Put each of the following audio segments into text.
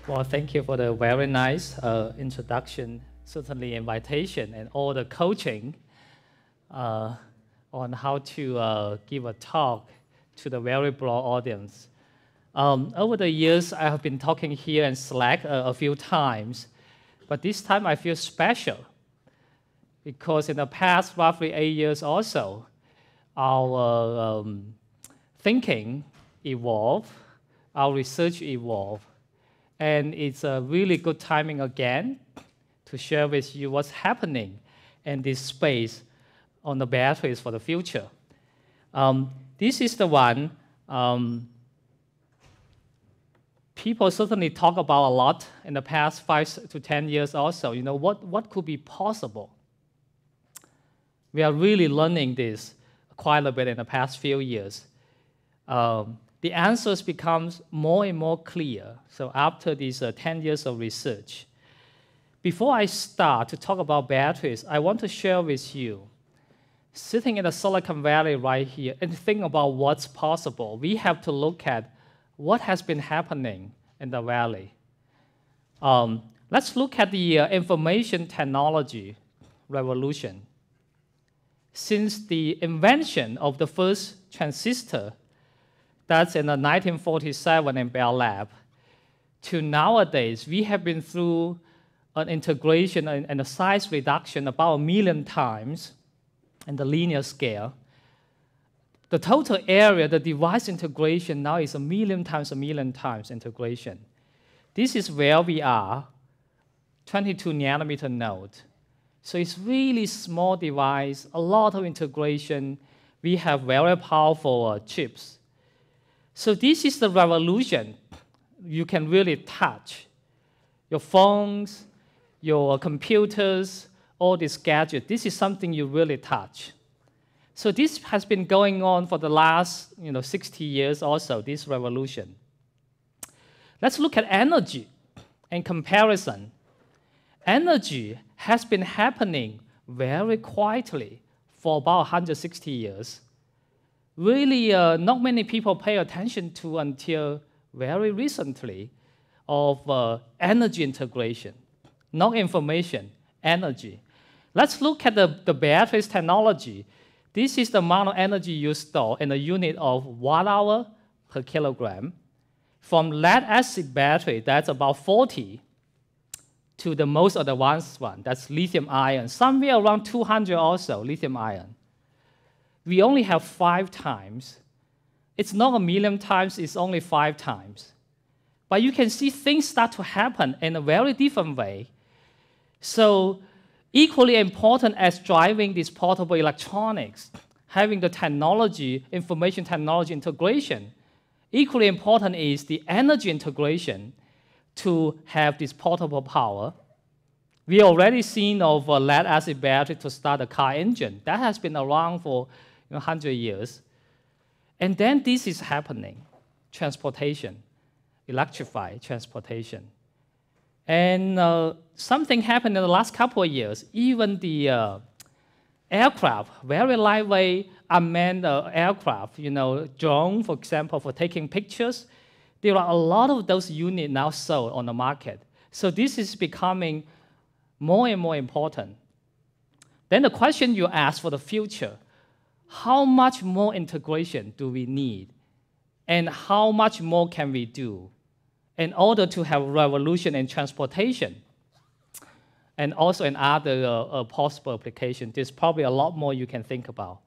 Well, thank you for the very nice introduction, certainly invitation, and all the coaching on how to give a talk to the very broad audience. Over the years, I have been talking here in SLAC a few times, but this time I feel special because in the past roughly 8 years or so, our thinking evolved, our research evolved, and it's a really good timing again to share with you what's happening in this space on the batteries for the future. This is the one people certainly talk about a lot in the past 5 to 10 years also. You know, what could be possible? We are really learning this quite a bit in the past few years. The answers become more and more clear. So after these 10 years of research, before I start to talk about batteries, I want to share with you, sitting in the Silicon Valley right here and think about what's possible, we have to look at what has been happening in the valley. Let's look at the information technology revolution. Since the invention of the first transistor, that's in 1947 in Bell Lab, to nowadays, we have been through an integration and a size reduction about 1 million times in the linear scale. The total area, the device integration now is 1 million times integration. This is where we are, 22 nanometer node. So it's really small device, a lot of integration. We have very powerful chips. So this is the revolution you can really touch. Your phones, your computers, all these gadgets, this is something you really touch. So this has been going on for the last 60 years also, this revolution. Let's look at energy in comparison. Energy has been happening very quietly for about 160 years. Really, not many people pay attention to until very recently of energy integration, not information, energy. Let's look at the batteries technology. This is the amount of energy you store in a unit of watt-hour per kilogram. From lead-acid battery, that's about 40, to the most advanced one, that's lithium-ion, somewhere around 200 also, lithium-ion. We only have 5 times. It's not 1 million times, it's only 5 times. But you can see things start to happen in a very different way. So equally important as driving this portable electronics, having the technology, information technology integration, equally important is the energy integration to have this portable power. We already seen of a lead-acid battery to start a car engine. That has been around for 100 years. And then this is happening, transportation, electrified transportation. And something happened in the last couple of years. Even the aircraft, very lightweight unmanned aircraft, drone, for example, for taking pictures, there are a lot of those units now sold on the market. So this is becoming more and more important. Then the question you ask for the future, how much more integration do we need? And how much more can we do in order to have revolution in transportation? And also in other possible applications. There's probably a lot more you can think about.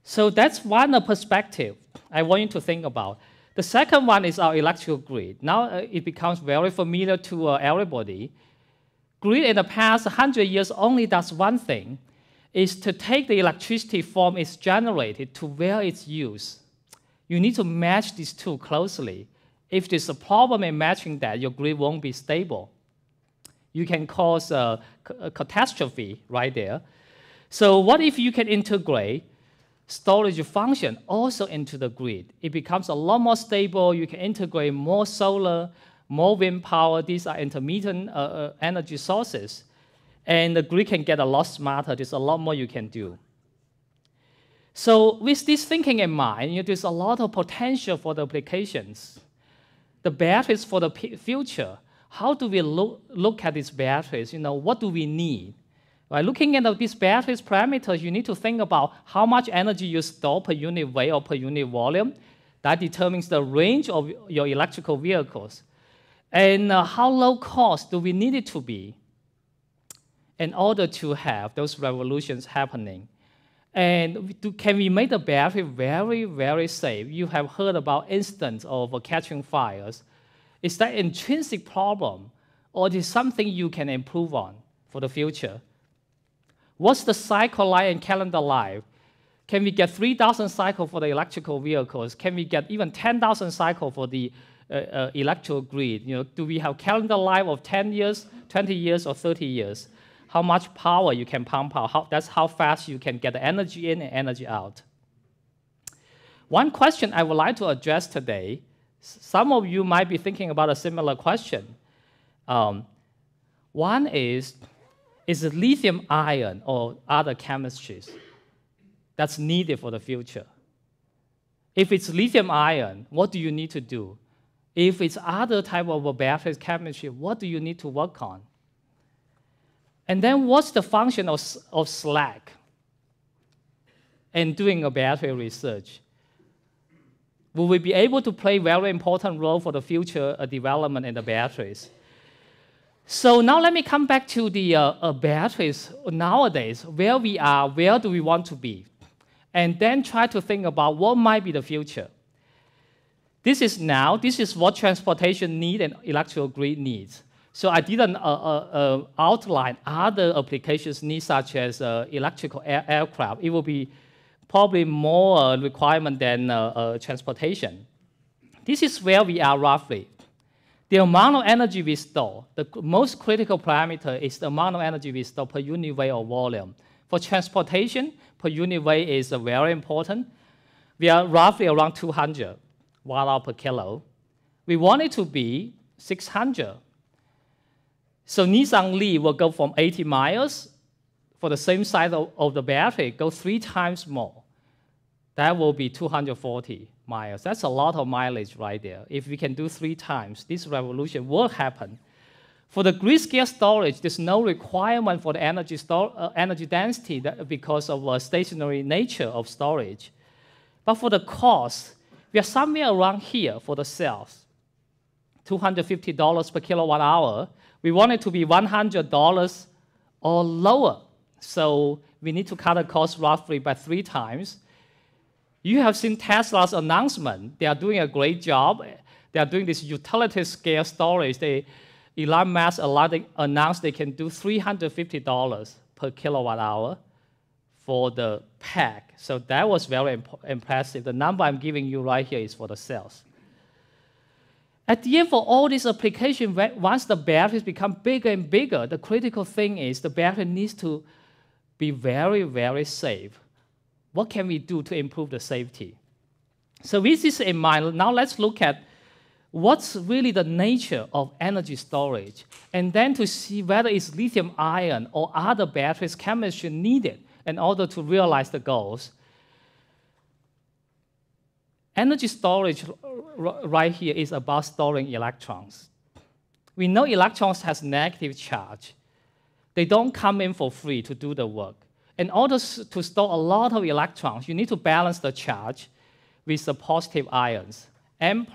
So that's one perspective I want you to think about. The second one is our electrical grid. Now it becomes very familiar to everybody. Grid in the past 100 years only does one thing, is to take the electricity from it's generated to where it's used. You need to match these two closely. If there's a problem in matching that, your grid won't be stable. You can cause a catastrophe right there. So what if you can integrate storage function also into the grid? It becomes a lot more stable. You can integrate more solar, more wind power. These are intermittent energy sources. And the grid can get a lot smarter. There's a lot more you can do. So with this thinking in mind, there's a lot of potential for the applications. the batteries for the future. How do we look at these batteries? What do we need? By looking at these batteries parameters, you need to think about how much energy you store per unit weight or per unit volume. That determines the range of your electrical vehicles. And how low cost do we need it to be in order to have those revolutions happening? And can we make the battery very, very safe? You have heard about instances of catching fires. Is that an intrinsic problem, or is it something you can improve on for the future? What's the cycle life and calendar life? Can we get 3,000 cycles for the electrical vehicles? Can we get even 10,000 cycles for the electrical grid? Do we have calendar life of 10 years, 20 years, or 30 years? How much power you can pump out? That's how fast you can get the energy in and energy out. One question I would like to address today, some of you might be thinking about a similar question. One is it lithium ion or other chemistries that's needed for the future? If it's lithium ion, what do you need to do? If it's other type of battery chemistry, what do you need to work on? And then what's the function of SLAC in doing a battery research? Will we be able to play a very important role for the future development in the batteries? So now let me come back to the batteries nowadays, where we are, where do we want to be? And then try to think about what might be the future. This is what transportation needs and electrical grid needs. So I didn't outline other applications needs, such as electrical aircraft. It will be probably more requirement than transportation. This is where we are roughly. The amount of energy we store, the most critical parameter is the amount of energy we store per unit weight or volume. For transportation, per unit weight is very important. We are roughly around 200 watt-hour per kilo. We want it to be 600. So Nissan Leaf will go from 80 miles for the same size of the battery, go 3 times more. That will be 240 miles. That's a lot of mileage right there. If we can do 3 times, this revolution will happen. For the grid-scale storage, there's no requirement for the energy density because of the stationary nature of storage. But for the cost, we are somewhere around here for the cells, $250 per kilowatt hour. We want it to be $100 or lower. So we need to cut the cost roughly by 3 times. You have seen Tesla's announcement. They are doing a great job. They are doing this utility-scale storage. Elon Musk announced they can do $350 per kilowatt hour for the pack. So that was very impressive. The number I'm giving you right here is for the cells. At the end, for all these applications, once the batteries become bigger and bigger, the critical thing is the battery needs to be very, very safe. What can we do to improve the safety? So with this in mind, now let's look at what's really the nature of energy storage, and then to see whether it's lithium ion or other batteries chemistry needed in order to realize the goals. Energy storage right here is about storing electrons. We know electrons has negative charge. They don't come in for free to do the work. In order to store a lot of electrons, you need to balance the charge with the positive ions, M+.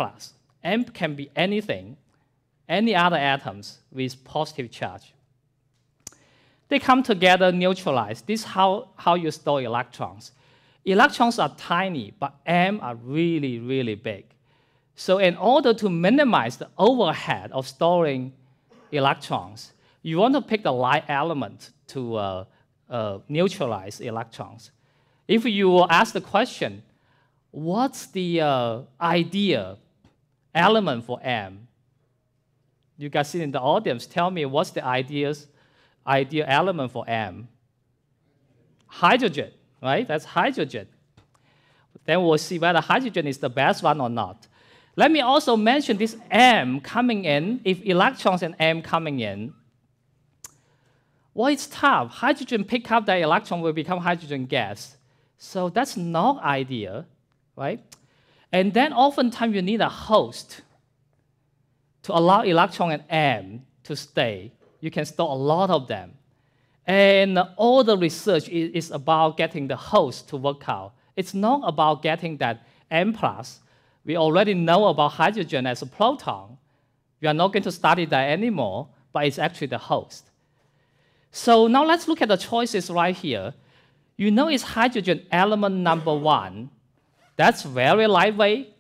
M can be anything, any other atoms with positive charge. They come together, neutralize. This is how you store electrons. Electrons are tiny, but M are really, really big. So in order to minimize the overhead of storing electrons, you want to pick the right element to neutralize electrons. If you ask the question, what's the ideal element for M? You guys sit in the audience, tell me what's the ideal element for M? Hydrogen, right? That's hydrogen. Then we'll see whether hydrogen is the best one or not. Let me also mention this M coming in, if electrons and M coming in, well, it's tough. Hydrogen pick up that electron will become hydrogen gas. So that's not ideal, right? And then oftentimes you need a host. to allow electron and M to stay. You can store a lot of them. And all the research is about getting the host to work out. It's not about getting that M+. We already know about hydrogen as a proton. We are not going to study that anymore, but it's actually the host. So now let's look at the choices right here. You know it's hydrogen element number 1. That's very lightweight.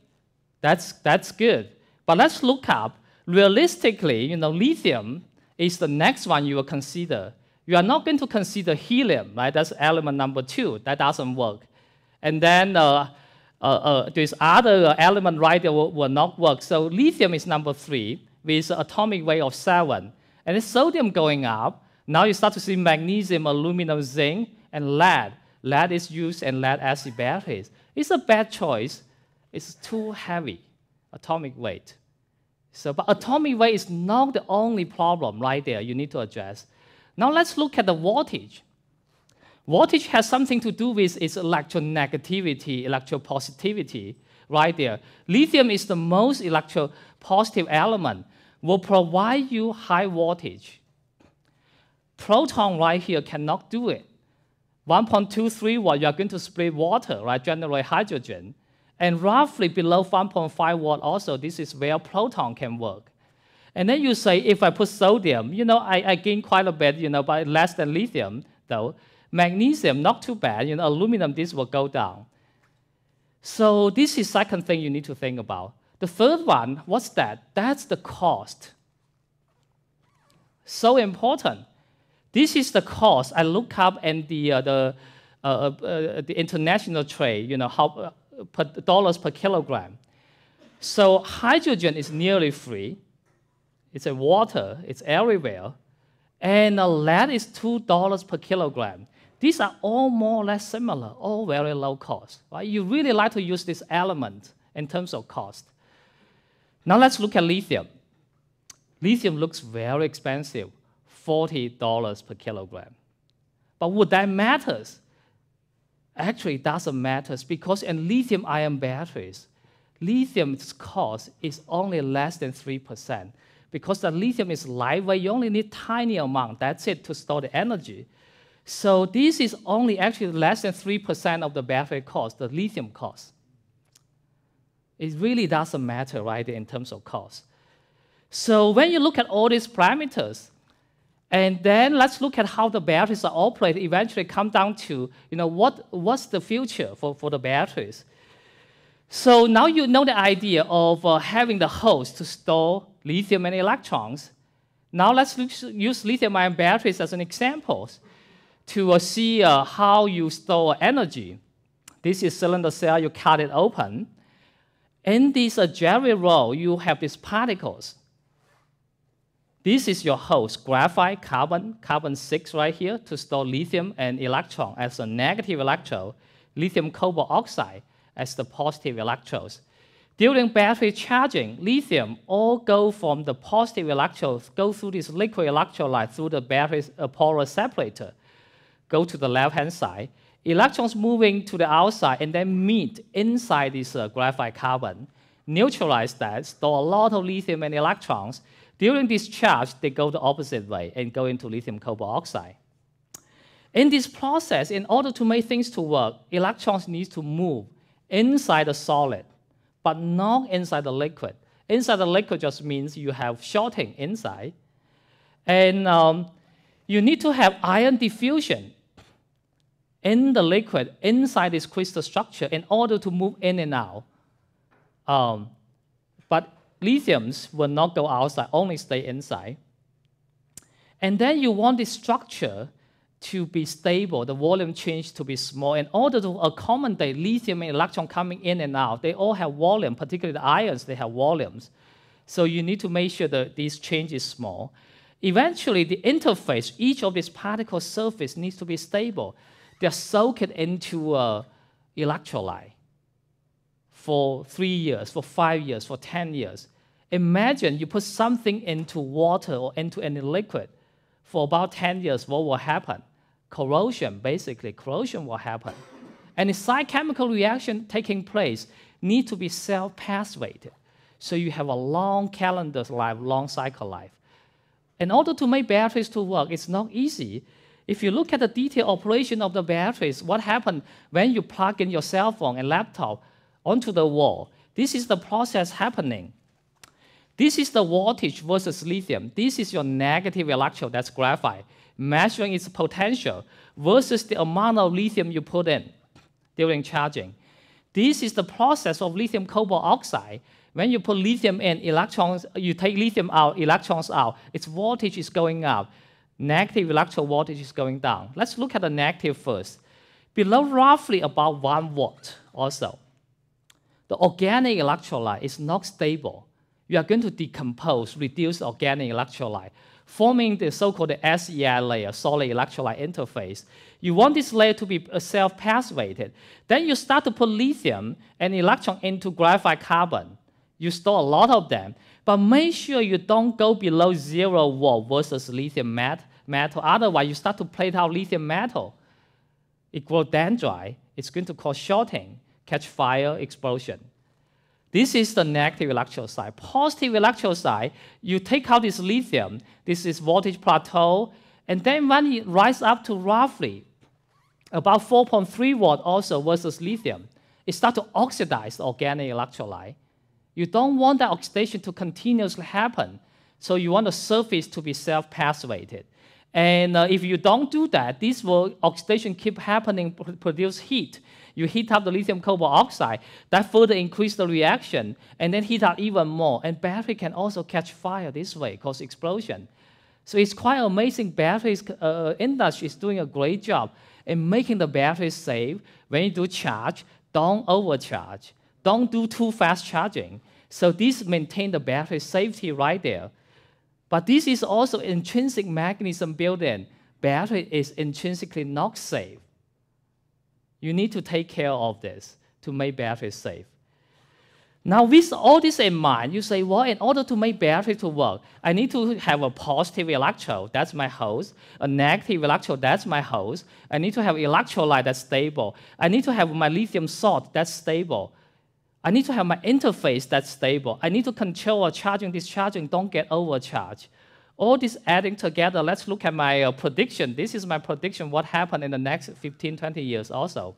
That's good. But let's look up. Realistically, lithium is the next one you will consider. You are not going to consider helium, right? That's element number 2. That doesn't work. And then this other element right there will not work. So lithium is number 3 with an atomic weight of 7. And then sodium going up. Now you start to see magnesium, aluminum, zinc, and lead. Lead is used in lead acid batteries. It's a bad choice. It's too heavy, atomic weight. But atomic weight is not the only problem right there you need to address. Now let's look at the voltage. Voltage has something to do with its electronegativity, electropositivity, right there. Lithium is the most electropositive element, will provide you high voltage. Proton right here cannot do it. 1.23 watt, you are going to split water, right, generate hydrogen. And roughly below 1.5 watt also, this is where proton can work. And then you say, if I put sodium, I gain quite a bit, but less than lithium, though. Magnesium, not too bad. Aluminum, this will go down. So this is the second thing you need to think about. The third one, what's that? That's the cost. So important. This is the cost. I look up in the international trade, how dollars per kilogram. So hydrogen is nearly free. It's a water. It's everywhere. And lead is $2 per kilogram. These are all more or less similar, all very low cost. Right? You really like to use this element in terms of cost. Now let's look at lithium. Lithium looks very expensive, $40 per kilogram. But would that matter? Actually, it doesn't matter because in lithium-ion batteries, lithium's cost is only less than 3%. Because the lithium is lightweight, you only need a tiny amount. That's it to store the energy. So this is only actually less than 3% of the battery cost, the lithium cost. It really doesn't matter, right, in terms of cost. So when you look at all these parameters, and then let's look at how the batteries are operated, eventually come down to, what's the future for the batteries. So now you know the idea of having the host to store lithium and electrons. Now let's use lithium-ion batteries as an example to see how you store energy. This is cylinder cell, you cut it open. In this jelly roll, you have these particles. This is your host, graphite, carbon 6 right here to store lithium and electron as a negative electrode, lithium cobalt oxide as the positive electrodes. During battery charging, lithium all go from the positive electrodes, go through this liquid electrolyte through the battery polar separator, go to the left-hand side. Electrons moving to the outside and then meet inside this graphite carbon, neutralize that, store a lot of lithium and electrons. During discharge, they go the opposite way and go into lithium cobalt oxide. In this process, in order to make things to work, electrons need to move inside the solid, but not inside the liquid. Inside the liquid just means you have shorting inside. And you need to have ion diffusion in the liquid, inside this crystal structure, in order to move in and out. But lithiums will not go outside, only stay inside. And then you want this structure to be stable, the volume change to be small. In order to accommodate lithium and electron coming in and out, they all have volume, particularly the ions, they have volumes. So you need to make sure that this change is small. Eventually, the interface, each of these particle surface needs to be stable. They're soaked into electrolyte for 3 years, for 5 years, for 10 years. Imagine you put something into water or into any liquid for about 10 years, what will happen? Corrosion, basically, corrosion will happen. And the side chemical reaction taking place need to be cell-pathwayed. So you have a long calendar life, long cycle life. In order to make batteries to work, it's not easy. If you look at the detailed operation of the batteries, what happens when you plug in your cell phone and laptop onto the wall? This is the process happening. This is the voltage versus lithium. This is your negative electrode, that's graphite, measuring its potential versus the amount of lithium you put in during charging. This is the process of lithium cobalt oxide. When you put lithium in, electrons, you take lithium out, electrons out, its voltage is going up. Negative electrode voltage is going down. Let's look at the negative first. Below roughly about 1 watt also, the organic electrolyte is not stable. You are going to decompose, reduce the organic electrolyte, forming the so-called SEI layer, solid electrolyte interface. You want this layer to be self-passivated. Then you start to put lithium and electron into graphite carbon. You store a lot of them, but make sure you don't go below 0 watt versus lithium metal. Otherwise, you start to plate out lithium metal. It grows dendrite. It's going to cause shorting, catch fire, explosion. This is the negative electrode side. Positive electrode side, you take out this lithium. This is voltage plateau. And then when it rises up to roughly about 4.3 watt also versus lithium, it starts to oxidize the organic electrolyte. You don't want that oxidation to continuously happen. So you want the surface to be self-passivated. And if you don't do that, this will oxidation keep happening, produce heat. You heat up the lithium cobalt oxide, that further increase the reaction, and then heat up even more. And battery can also catch fire this way, cause explosion. So it's quite amazing. Batteries industry is doing a great job in making the batteries safe. When you do charge, don't overcharge. Don't do too fast charging. So this maintains the battery safety right there. But this is also intrinsic mechanism built in. Battery is intrinsically not safe. You need to take care of this to make batteries safe. Now, with all this in mind, you say, well, in order to make battery to work, I need to have a positive electrode, that's my host, a negative electrode, that's my host. I need to have electrolyte that's stable. I need to have my lithium salt that's stable. I need to have my interface that's stable. I need to control charging, discharging, don't get overcharged. All this adding together, let's look at my prediction. This is my prediction, what happened in the next 15, 20 years also.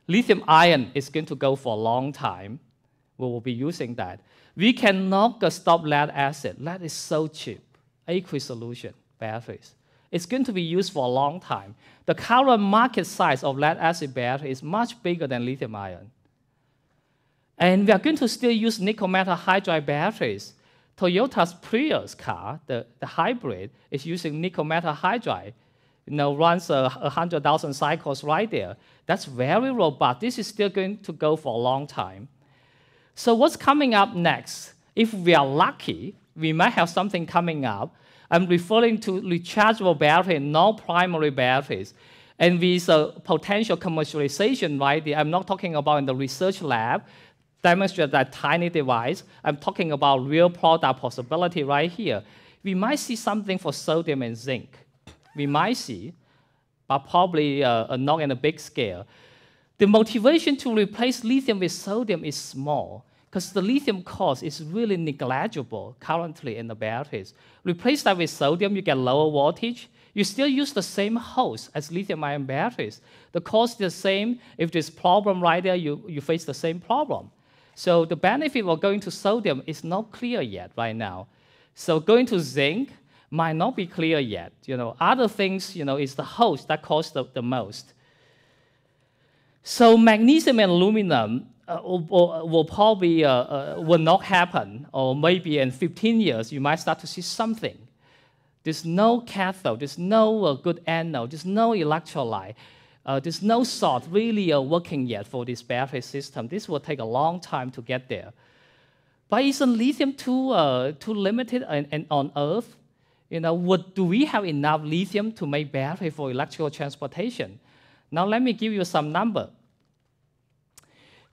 Lithium ion is going to go for a long time. We will be using that. We cannot stop lead acid. Lead is so cheap. Aqueous solution, batteries. It's going to be used for a long time. The current market size of lead acid battery is much bigger than lithium ion. And we are going to still use nickel metal hydride batteries. Toyota's Prius car, the hybrid, is using nickel metal hydride. Runs 100,000 cycles right there. That's very robust. This is still going to go for a long time. So what's coming up next? If we are lucky, we might have something coming up. I'm referring to rechargeable battery, non-primary batteries. And with potential commercialization right there, I'm not talking about in the research lab, demonstrate that tiny device. I'm talking about real product possibility right here. We might see something for sodium and zinc. We might see, but probably not in a big scale. The motivation to replace lithium with sodium is small because the lithium cost is really negligible currently in the batteries. Replace that with sodium, you get lower voltage. You still use the same host as lithium-ion batteries. The cost is the same. If there's problem right there, you face the same problem. So the benefit of going to sodium is not clear yet right now. So going to zinc might not be clear yet. Other things, is the host that costs the most. So magnesium and aluminum will probably will not happen, or maybe in 15 years you might start to see something. There's no cathode, there's no good anode, there's no electrolyte. There's no salt really working yet for this battery system. This will take a long time to get there. But isn't lithium too limited on Earth? Do we have enough lithium to make battery for electrical transportation? Now let me give you some number.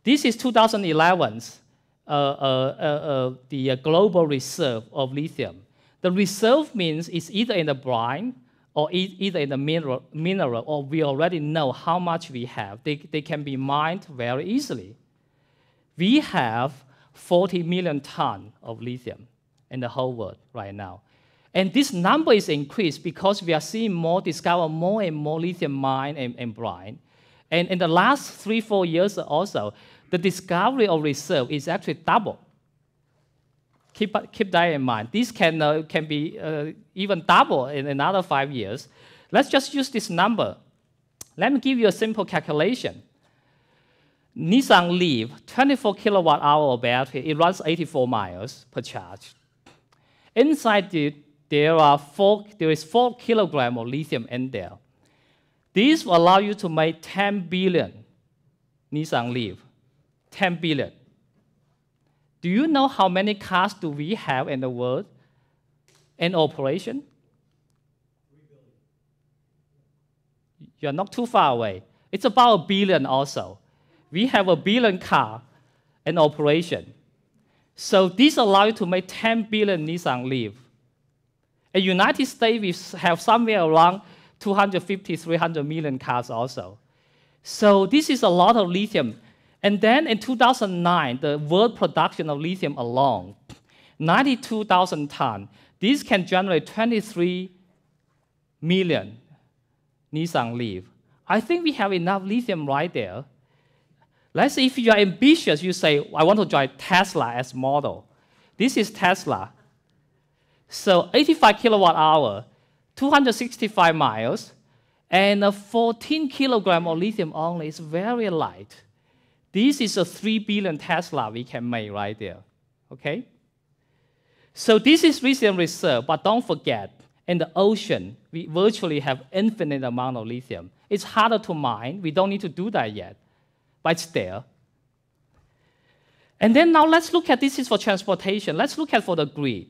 This is 2011's the global reserve of lithium. The reserve means it's either in the brine or either in the mineral, or we already know how much we have. They can be mined very easily. We have 40 million tons of lithium in the whole world right now. And this number is increased because we are seeing discover more and more lithium mine and brine. And in the last 3-4 years also, the discovery of reserve is actually double. Keep that in mind. This can be even double in another 5 years. Let's just use this number. Let me give you a simple calculation. Nissan Leaf, 24 kilowatt hour of battery, it runs 84 miles per charge. Inside there is 4 kilograms of lithium in there. This will allow you to make 10 billion Nissan Leaf. 10 billion. Do you know how many cars do we have in the world in operation? 3 billion. You're not too far away. It's about 1 billion also. We have 1 billion cars in operation. So this allows you to make 10 billion Nissan Leaf. In the United States, we have somewhere around 250, 300 million cars also. So this is a lot of lithium. And then in 2009, the world production of lithium alone, 92,000 tons. This can generate 23 million Nissan Leaf. I think we have enough lithium right there. Let's say if you are ambitious, you say, I want to drive Tesla as model. This is Tesla. So 85 kilowatt hour, 265 miles, and 14 kilograms of lithium only. It's very light. This is a 3 billion Tesla we can make right there. Okay? So this is lithium reserve, but don't forget, in the ocean, we virtually have infinite amount of lithium. It's harder to mine. We don't need to do that yet, but it's there. And then now let's look at, this is for transportation. Let's look at for the grid.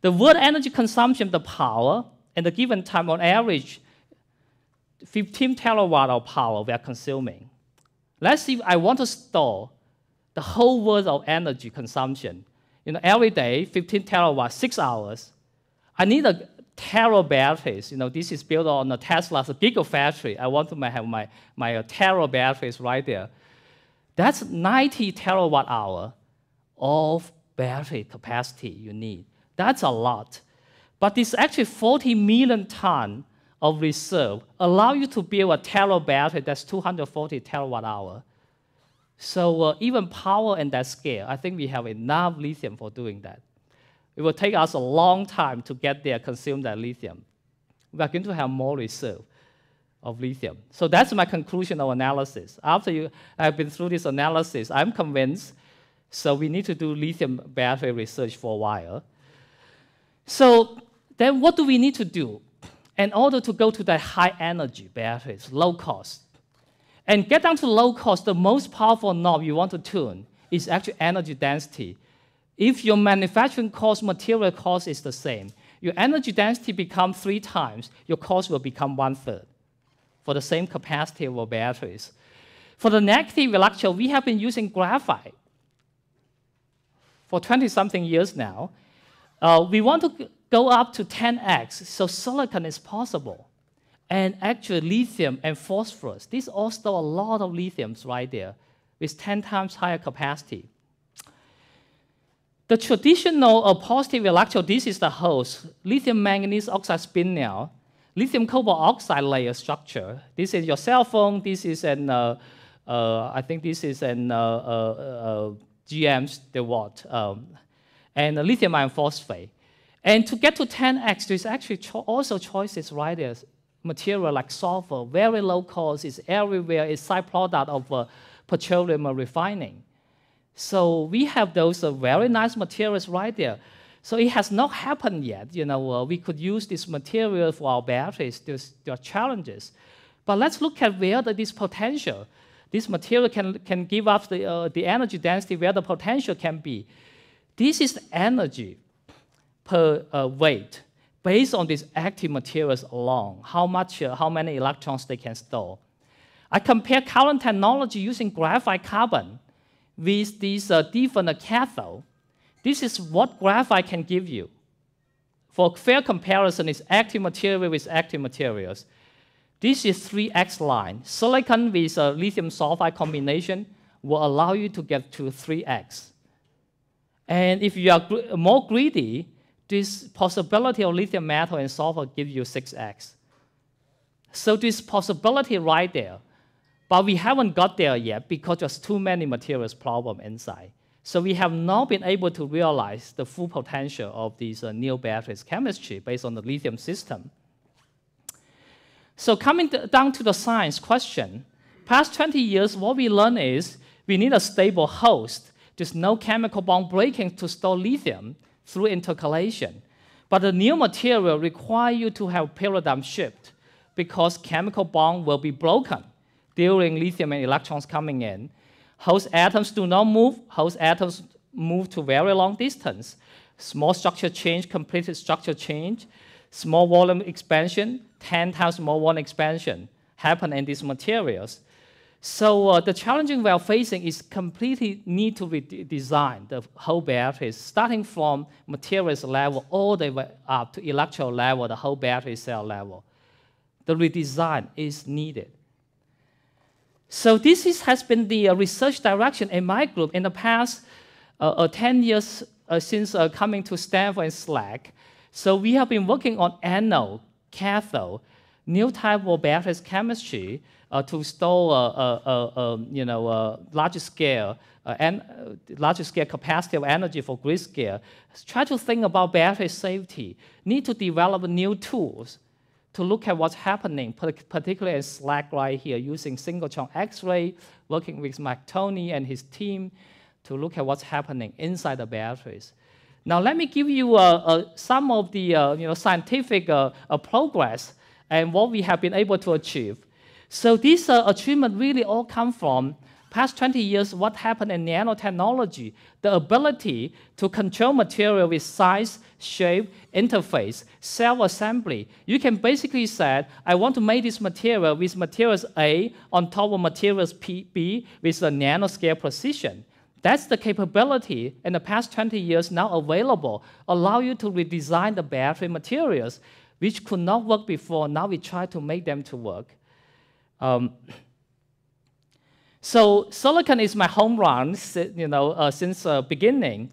The world energy consumption, the power, in the given time on average, 15 terawatt of power we are consuming. Let's see, I want to store the whole world of energy consumption. Every day, 15 terawatt, 6 hours. I need a tera batteries. This is built on a Tesla's gigafactory. I want to have my tera batteries right there. That's 90 terawatt hour of battery capacity you need. That's a lot. But this actually 40 million tons of reserve allow you to build a tera battery that's 240 terawatt hour. So even power in that scale, I think we have enough lithium for doing that. It will take us a long time to get there, consume that lithium. We are going to have more reserve of lithium. So that's my conclusion of analysis. After I've been through this analysis, I'm convinced, so we need to do lithium battery research for a while. So then what do we need to do in order to go to the high energy batteries, low cost? And get down to low cost, the most powerful knob you want to tune is actually energy density. If your manufacturing cost, material cost is the same, your energy density becomes 3 times, your cost will become 1/3 for the same capacity of batteries. For the negative electrode, we have been using graphite for 20-something years now. We want to go up to 10x, so silicon is possible. And actually, lithium and phosphorus, these all store a lot of lithiums right there with 10 times higher capacity. The traditional positive electrode, this is the host, lithium manganese oxide spinel, lithium cobalt oxide layer structure. This is your cell phone. This is an, I think this is an GM's DeWalt, and lithium iron phosphate. And to get to 10x, there's actually also choices right there. Material like sulfur, very low cost, is everywhere, it's side product of petroleum refining. So we have those very nice materials right there. So it has not happened yet. We could use this material for our batteries. There are challenges. But let's look at where this potential, this material can give us the energy density, where the potential can be. This is energy per weight based on these active materials alone, how many electrons they can store. I compare current technology using graphite carbon with these different cathode. This is what graphite can give you. For fair comparison, it's active material with active materials. This is 3x line. Silicon with lithium sulfide combination, will allow you to get to 3x. And if you are more greedy, this possibility of lithium metal and sulfur gives you 6x. So this possibility right there. But we haven't got there yet because there's too many materials problem inside. So we have not been able to realize the full potential of these new batteries chemistry based on the lithium system. So coming down to the science question, past 20 years, what we learned is we need a stable host. There's no chemical bond breaking to store lithium through intercalation. But the new material requires you to have paradigm shift because chemical bond will be broken during lithium and electrons coming in. Host atoms do not move. Host atoms move to very long distance. Small structure change, completed structure change, small volume expansion, 10 times more volume expansion happen in these materials. So the challenge we are facing is completely need to redesign the whole batteries, starting from materials level all the way up to electrode level, the whole battery cell level. The redesign is needed. So this has been the research direction in my group in the past 10 years since coming to Stanford and SLAC. So we have been working on anode, cathode, new type of batteries chemistry to store large scale capacity of energy for grid scale. Try to think about battery safety. Need to develop new tools to look at what's happening, particularly in SLAC right here, using single-channel X-ray, working with Mike Tony and his team to look at what's happening inside the batteries. Now, let me give you some of the scientific progress and what we have been able to achieve. So these achievements really all come from past 20 years, what happened in nanotechnology, the ability to control material with size, shape, interface, cell assembly. You can basically say, I want to make this material with materials A on top of materials B with a nanoscale precision. That's the capability in the past 20 years now available, allow you to redesign the battery materials, which could not work before. Now we try to make them to work. So silicon is my home run, since beginning.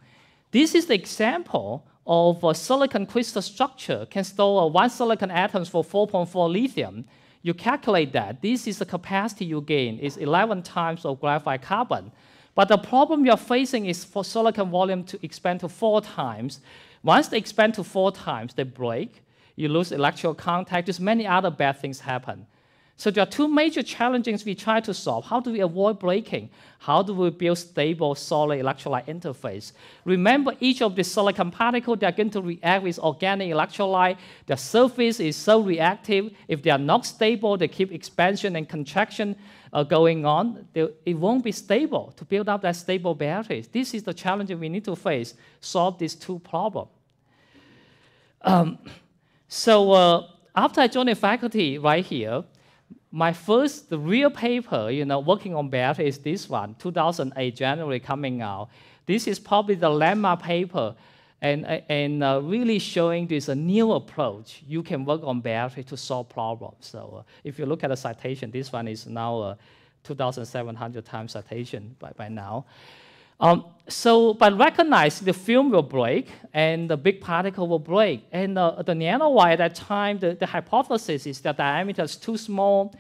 This is the example of a silicon crystal structure can store 1 silicon atoms for 4.4 lithium. You calculate that. This is the capacity you gain. It's 11 times of graphite carbon. But the problem you're facing is for silicon volume to expand to 4 times. Once they expand to 4 times, they break. You lose electrical contact. There's many other bad things happen. So there are 2 major challenges we try to solve. How do we avoid breaking? How do we build stable, solid electrolyte interface? Remember, each of the silicon particles, they're going to react with organic electrolyte. Their surface is so reactive. If they are not stable, they keep expansion and contraction going on. It won't be stable to build up that stable batteries. This is the challenge we need to face, solve these 2 problems. After I joined the faculty right here, my first real paper, working on battery is this one, 2008 January coming out. This is probably the landmark paper, and really showing this a new approach. You can work on battery to solve problems. So if you look at the citation, this one is now 2,700 times citation by now. But recognize the film will break and the big particle will break. And the nanowire at that time, the hypothesis is that the diameter is too small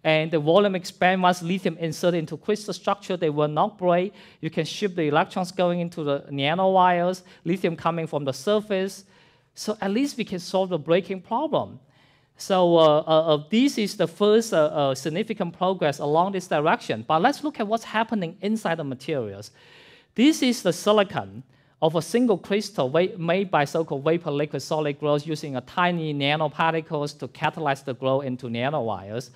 and the volume expands once lithium inserted into crystal structure, they will not break. You can ship the electrons going into the nanowires, lithium coming from the surface. So at least we can solve the breaking problem. So this is the first significant progress along this direction. But let's look at what's happening inside the materials. This is the silicon of a single crystal made by so-called vapor liquid solid growth using a tiny nanoparticles to catalyze the growth into nanowires.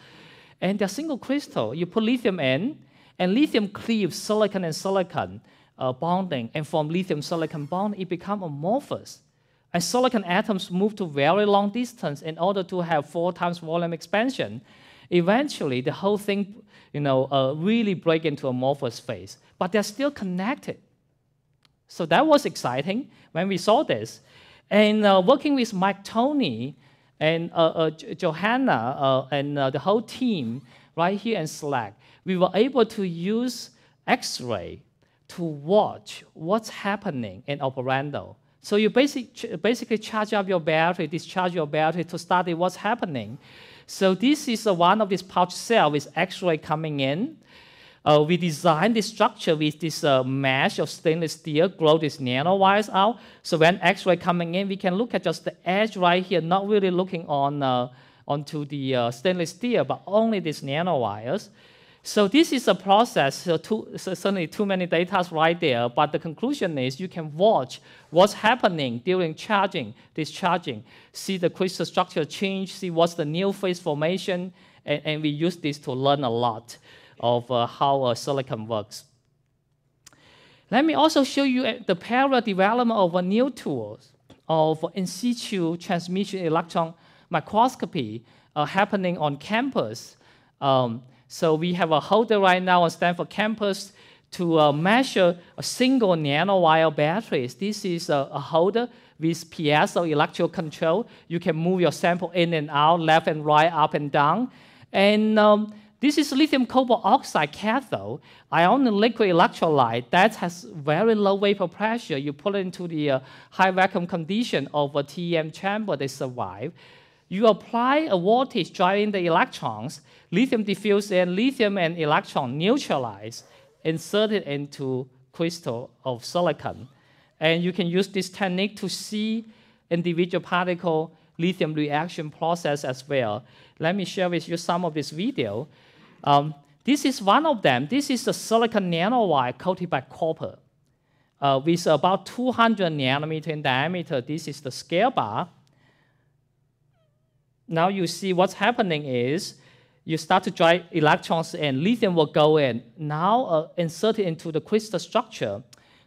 And they're single crystal. You put lithium in, and lithium cleaves silicon and silicon bonding, and from lithium-silicon bond, it becomes amorphous. And silicon atoms move to very long distance in order to have 4 times volume expansion. Eventually, the whole thing really break into amorphous phase. But they're still connected. So that was exciting when we saw this. And working with Mike Tony and Johanna and the whole team right here in SLAC, we were able to use X-ray to watch what's happening in operando. So you basically charge up your battery, discharge your battery to study what's happening. So this is one of these pouch cells with X-ray coming in. We designed this structure with this mesh of stainless steel, grow these nanowires out. So when X-ray coming in, we can look at just the edge right here, not really looking onto the stainless steel, but only these nanowires. So this is a process, so certainly too many data right there, but the conclusion is you can watch what's happening during charging, discharging, see the crystal structure change, see what's the new phase formation, and we use this to learn a lot of how silicon works. Let me also show you the parallel development of new tools of in situ transmission electron microscopy happening on campus. So we have a holder right now on Stanford campus to measure a single nanowire batteries. This is a holder with piezo electrical control. You can move your sample in and out, left and right, up and down. And this is lithium cobalt oxide cathode, ionic liquid electrolyte that has very low vapor pressure. You put it into the high vacuum condition of a TEM chamber, they survive. You apply a voltage driving the electrons, lithium diffuse, and lithium and electron neutralize, inserted into crystal of silicon. And you can use this technique to see individual particle lithium reaction process as well. Let me share with you some of this video. This is one of them. This is a silicon nanowire coated by copper with about 200 nanometer in diameter. This is the scale bar. Now you see what's happening is you start to drive electrons and lithium will go in. Now inserted into the crystal structure.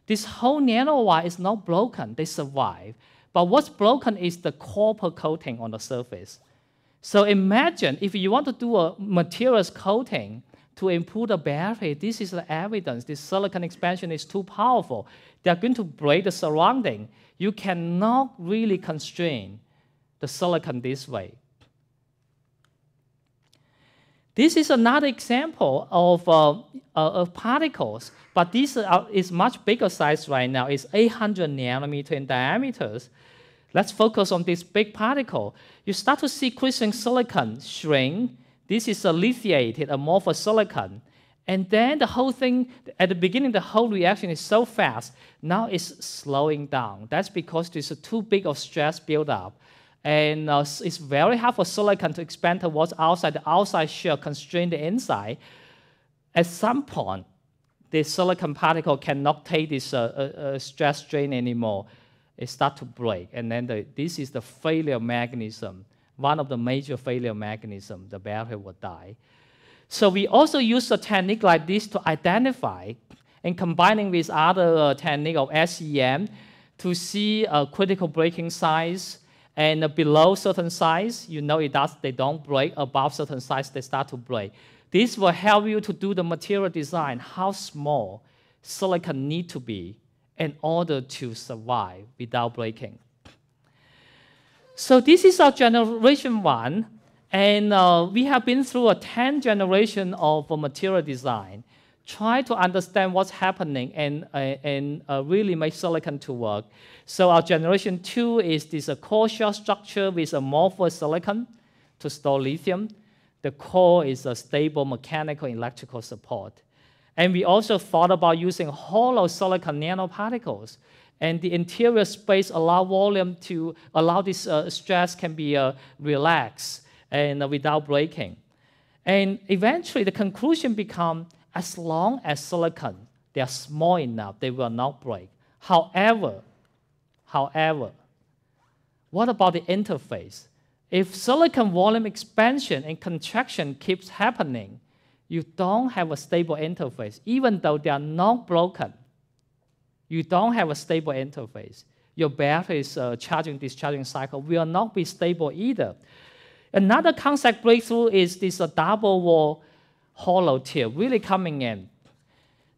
This whole nanowire is not broken. They survive. But what's broken is the copper coating on the surface. So imagine if you want to do a materials coating to improve the battery, this is the evidence. This silicon expansion is too powerful. They're going to break the surrounding. You cannot really constrain the silicon this way. This is another example of particles, but this is much bigger size right now. It's 800 nanometer in diameters. Let's focus on this big particle. You start to see crystalline silicon shrink. This is a lithiated amorphous silicon. And then the whole thing, at the beginning, the whole reaction is so fast. Now it's slowing down. That's because there's too big of stress buildup. And it's very hard for silicon to expand towards outside. The outside shell constrains the inside. At some point, the silicon particle cannot take this stress strain anymore. It starts to break. And then this is the failure mechanism, one of the major failure mechanisms. The battery will die. So we also use a technique like this to identify and combining with other technique of SEM to see critical breaking size. And below certain size, you know they don't break. Above certain size, they start to break. This will help you to do the material design, how small silicon need to be in order to survive without breaking. So this is our generation 1, and we have been through a 10 generation of material design. Try to understand what's happening and really make silicon to work. So our generation 2 is this core shell structure with amorphous silicon to store lithium. The core is a stable mechanical and electrical support. And we also thought about using hollow silicon nanoparticles. And the interior space allow volume to allow this stress can be relaxed and without breaking. And eventually the conclusion becomes, as long as silicon, they are small enough, they will not break. However, what about the interface? If silicon volume expansion and contraction keeps happening, you don't have a stable interface. Even though they are not broken, you don't have a stable interface. Your battery's charging, discharging cycle will not be stable either. Another concept breakthrough is this double wall hollow tip really coming in.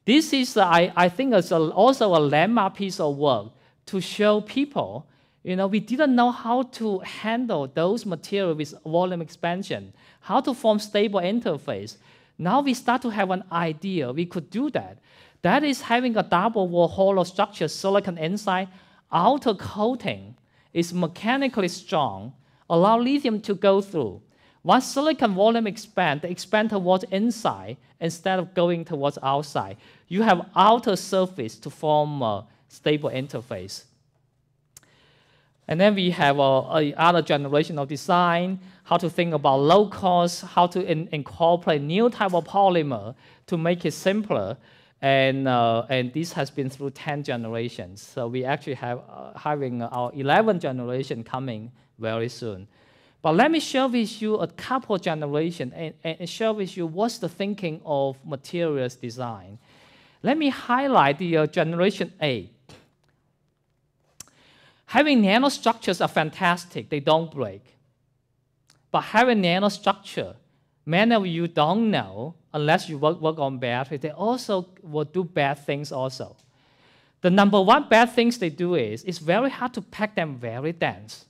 This is, I think, also a landmark piece of work to show people, we didn't know how to handle those materials with volume expansion, how to form stable interface. Now we start to have an idea we could do that. That is having a double wall hollow structure, silicon inside. Outer coating is mechanically strong, allow lithium to go through. Once silicon volume expands, they expand towards inside instead of going towards outside. You have outer surface to form a stable interface. And then we have other generation of design, how to think about low cost, how to incorporate new type of polymer to make it simpler. And this has been through 10 generations. So we actually have having our 11th generation coming very soon. But let me share with you a couple of generations and share with you what's the thinking of materials design. Let me highlight the generation 8. Having nanostructures are fantastic, they don't break. But having nanostructure, many of you don't know, unless you work on batteries, they also will do bad things also. The number one bad things they do is, it's very hard to pack them very dense.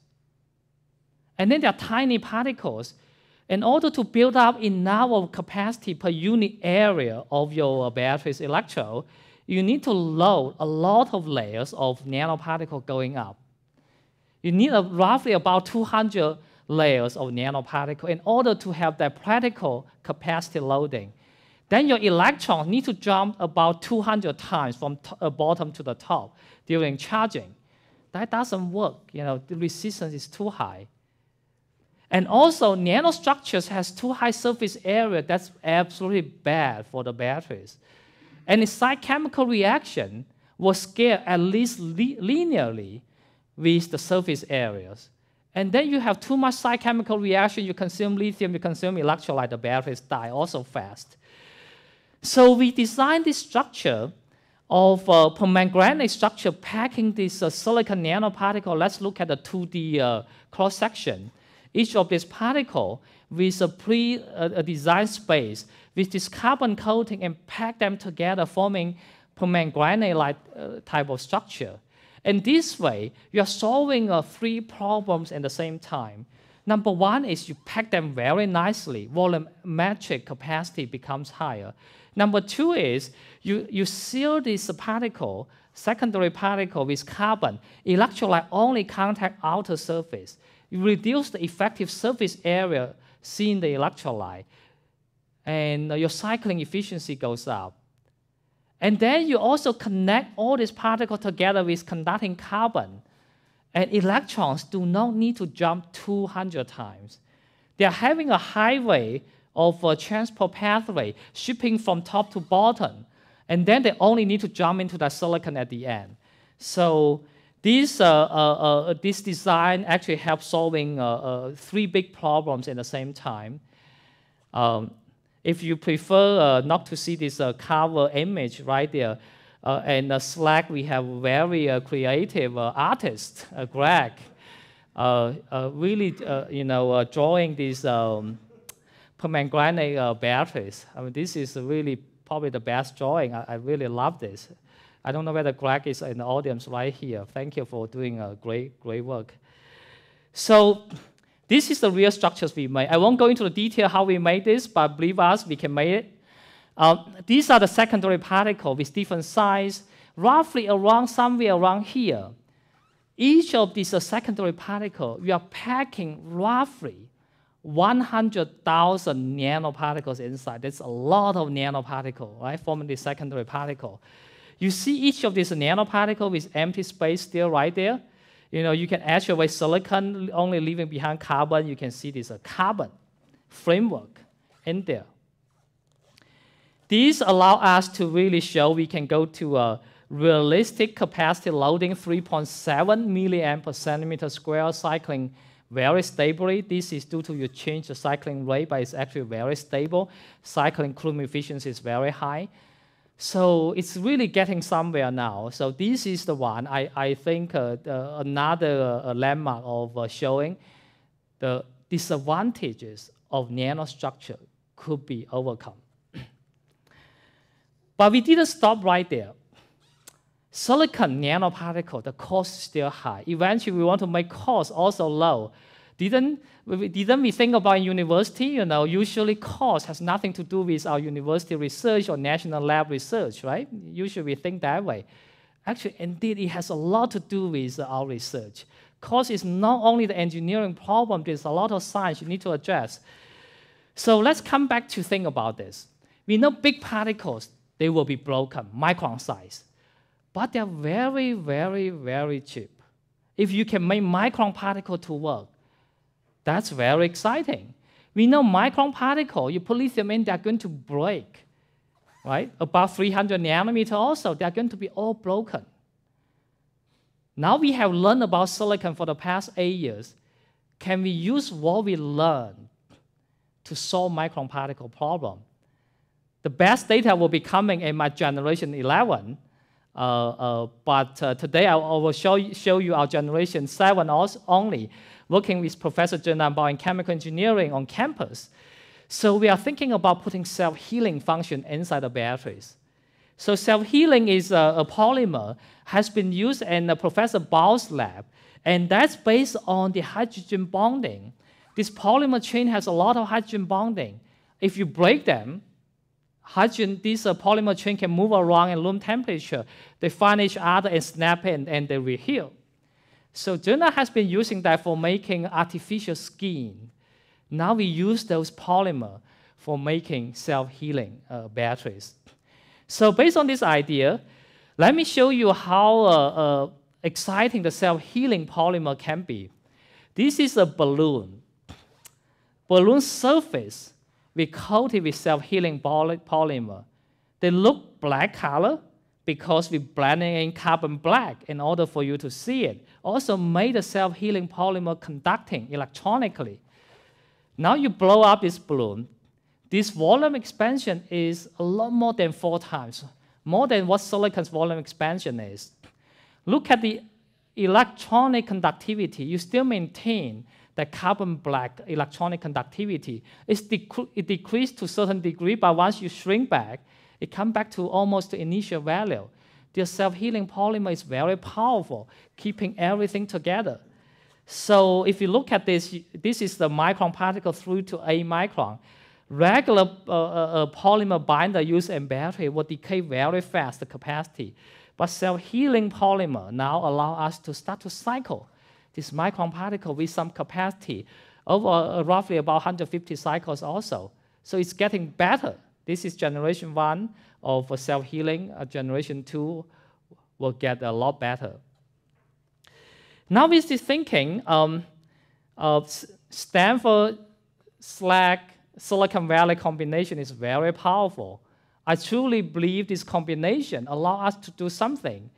And then there are tiny particles. In order to build up enough of capacity per unit area of your battery's electrode, you need to load a lot of layers of nanoparticle going up. You need roughly about 200 layers of nanoparticle in order to have that practical capacity loading. Then your electrons need to jump about 200 times from bottom to the top during charging. That doesn't work. The resistance is too high. And also, nanostructures has too high surface area. That's absolutely bad for the batteries. And the side chemical reaction will scale at least linearly with the surface areas. And then you have too much side chemical reaction, you consume lithium, you consume electrolyte, the batteries die also fast. So we designed this structure of permanganate structure packing this silicon nanoparticle. Let's look at the 2D cross-section. Each of these particles with a pre-designed space with this carbon coating and pack them together, forming permanganate-like type of structure. And this way, you are solving 3 problems at the same time. Number one is you pack them very nicely. Volumetric capacity becomes higher. Number two is you seal this particle, secondary particle, with carbon. Electrolyte only contact outer surface. You reduce the effective surface area seen in the electrolyte, and your cycling efficiency goes up. And then you also connect all these particles together with conducting carbon. And electrons do not need to jump 200 times. They are having a highway of a transport pathway, shipping from top to bottom. And then they only need to jump into the silicon at the end. So this design actually helps solving 3 big problems at the same time. If you prefer not to see this cover image right there, in SLAC we have very creative artist, Greg, really drawing these permanganate batteries. I mean, this is really probably the best drawing. I really love this. I don't know whether Greg is in the audience right here. Thank you for doing great work. So this is the real structures we made. I won't go into the detail how we made this, but believe us, we can make it. These are the secondary particles with different size, roughly around somewhere around here. Each of these secondary particles, we are packing roughly 100,000 nanoparticles inside. That's a lot of nanoparticles, right, forming the secondary particle. You see each of these nanoparticles with empty space still right there. You can etch away silicon, only leaving behind carbon. You can see this carbon framework in there. These allow us to really show we can go to a realistic capacity loading, 3.7 milliamp per centimeter square, cycling very stably. This is due to you change the cycling rate, but it's actually very stable. Cycling Coulomb efficiency is very high. So it's really getting somewhere now. So this is the one, I think, another landmark of showing the disadvantages of nanostructure could be overcome. But we didn't stop right there. Silicon nanoparticle, the cost is still high. Eventually, we want to make cost also low. Didn't we think about in university? Usually cost has nothing to do with our university research or national lab research, right? Usually we think that way. Actually, indeed, it has a lot to do with our research. Cost is not only the engineering problem, there's a lot of science you need to address. So let's come back to think about this. We know big particles, they will be broken, micron size. But they're very, very, very cheap. If you can make micron particle to work, that's very exciting. We know micron particle, you put lithium in, they're going to break, right? About 300 nanometer also, they're going to be all broken. Now we have learned about silicon for the past 8 years. Can we use what we learned to solve micron particle problem? The best data will be coming in my generation 11, but today I will show you our generation 7 only, working with Professor Zhen Nanbao in chemical engineering on campus. So we are thinking about putting self-healing function inside the batteries. So self-healing is a polymer, has been used in Professor Bao's lab, and that's based on the hydrogen bonding. This polymer chain has a lot of hydrogen bonding. If you break them, this polymer chain can move around at room temperature. They find each other and snap in, and they will heal. So Zhena has been using that for making artificial skin. Now we use those polymers for making self-healing batteries. So based on this idea, let me show you how exciting the self-healing polymer can be. This is a balloon. Balloon surface, we coat it with self-healing polymer. They look black color because we're blending in carbon black in order for you to see it. Also made the self-healing polymer conducting electronically. Now you blow up this balloon. This volume expansion is a lot more than 4 times, more than what silicon's volume expansion is. Look at the electronic conductivity. You still maintain the carbon black electronic conductivity. It decreased to a certain degree, but once you shrink back, it comes back to almost the initial value. The self-healing polymer is very powerful, keeping everything together. So if you look at this, this is the micron particle through to 8 micron. Regular polymer binder used in battery will decay very fast, the capacity. But self-healing polymer now allow us to start to cycle this micron particle with some capacity over roughly about 150 cycles also. So it's getting better. This is generation 1 of self-healing. Generation 2 will get a lot better. Now with this thinking, Stanford, SLAC, Silicon Valley combination is very powerful. I truly believe this combination allows us to do something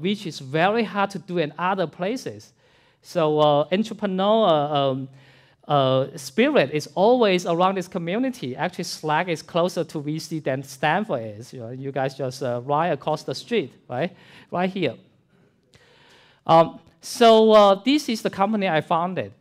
which is very hard to do in other places. So entrepreneurial spirit is always around this community. Actually, SLAC is closer to VC than Stanford is. You guys just right across the street, right here. This is the company I founded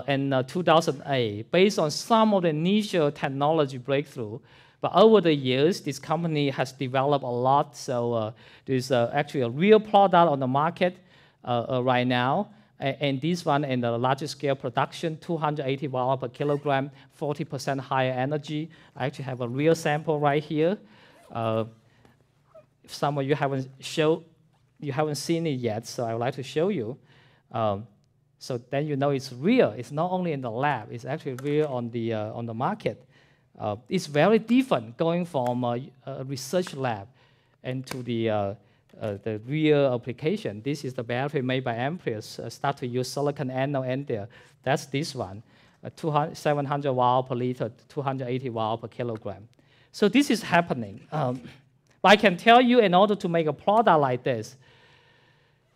in 2008, based on some of the initial technology breakthrough. But over the years, this company has developed a lot. So there's actually a real product on the market right now. And this one in the larger scale production, 280 watt per kilogram, 40% higher energy. I actually have a real sample right here. If some of you haven't seen it yet, so I would like to show you. So then you know it's real. It's not only in the lab, it's actually real on the market. It's very different going from a research lab into the real application. This is the battery made by Amprius. Start to use silicon anode in there. That's this one, 700 watt per liter, 280 watt per kilogram. So this is happening. But I can tell you, in order to make a product like this,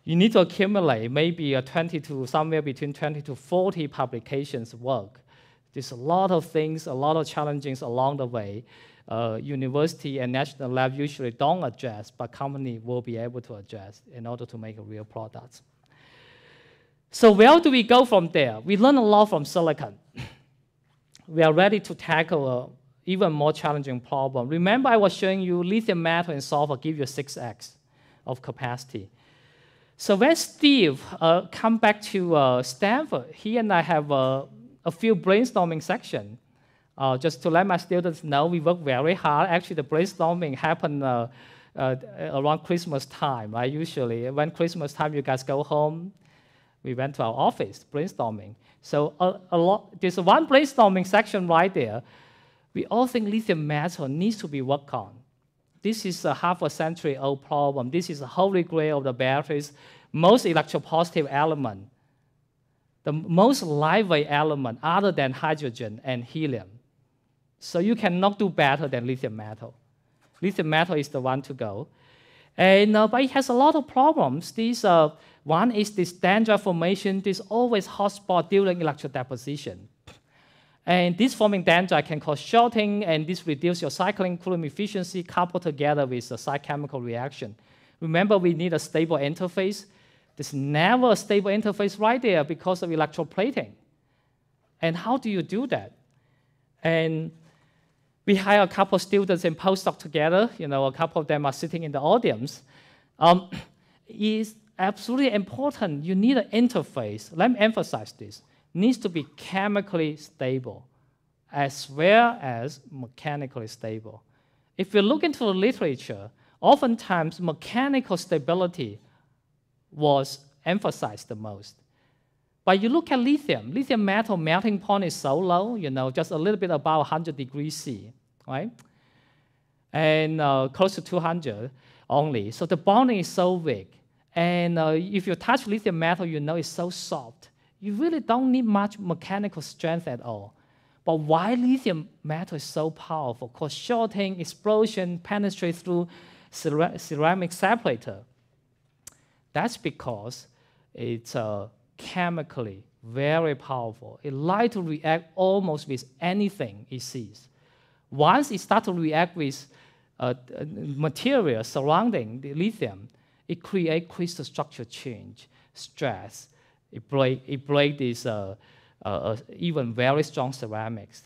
you need to accumulate maybe somewhere between 20 to 40 publications work. There's a lot of things, a lot of challenges along the way. University and national lab usually don't address, but company will be able to address in order to make a real product. So where do we go from there? We learn a lot from silicon. We are ready to tackle an even more challenging problem. Remember I was showing you lithium metal and sulfur give you 6x of capacity. So when Steve come back to Stanford, he and I have a few brainstorming sections. Just to let my students know, we work very hard. Actually, the brainstorming happened around Christmas time, right? Usually, when Christmas time, you guys go home. We went to our office brainstorming. So there's one brainstorming section right there. We all think lithium metal needs to be worked on. This is a half a century old problem. This is the holy grail of the batteries. Most electropositive element, the most lightweight element other than hydrogen and helium. So you cannot do better than lithium metal. Lithium metal is the one to go. And, but it has a lot of problems. One is this dendrite formation. There's always hotspot during electrodeposition. And this forming dendrite can cause shorting, and this reduces your cycling Coulomb efficiency coupled together with a side chemical reaction. Remember, we need a stable interface. There's never a stable interface right there because of electroplating. And how do you do that? And we hire a couple of students and postdoc together. You know, a couple of them are sitting in the audience. It's absolutely important. You need an interface. Let me emphasize this. Needs to be chemically stable as well as mechanically stable. If you look into the literature, oftentimes mechanical stability was emphasized the most. But you look at lithium. Lithium metal melting point is so low, you know, just a little bit above 100 degrees C, right? And close to 200 only. So the bonding is so weak. And if you touch lithium metal, you know it's so soft. You really don't need much mechanical strength at all. But why lithium metal is so powerful? Because shorting, explosion, penetrate through ceramic separator. That's because it's chemically very powerful. It likes to react almost with anything it sees. Once it starts to react with material surrounding the lithium, it creates crystal structure change, stress. It breaks these even very strong ceramics.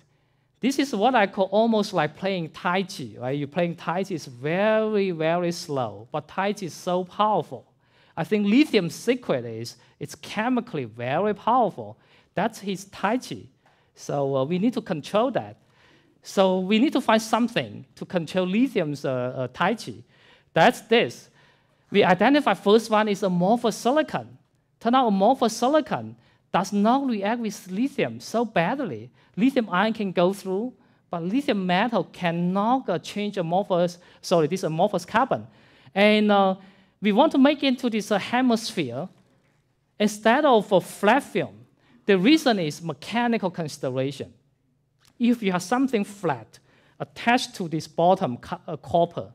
This is what I call almost like playing Tai Chi, right? You're playing Tai Chi is very, very slow, but Tai Chi is so powerful. I think lithium's secret is it's chemically very powerful. That's his Tai Chi. So we need to control that. So we need to find something to control lithium's Tai Chi. That's this. We identify first one is amorphous silicon. Turn out amorphous silicon does not react with lithium so badly. Lithium ion can go through, but lithium metal cannot change this amorphous carbon. And we want to make it into this hemisphere instead of a flat film. The reason is mechanical consideration. If you have something flat attached to this bottom copper,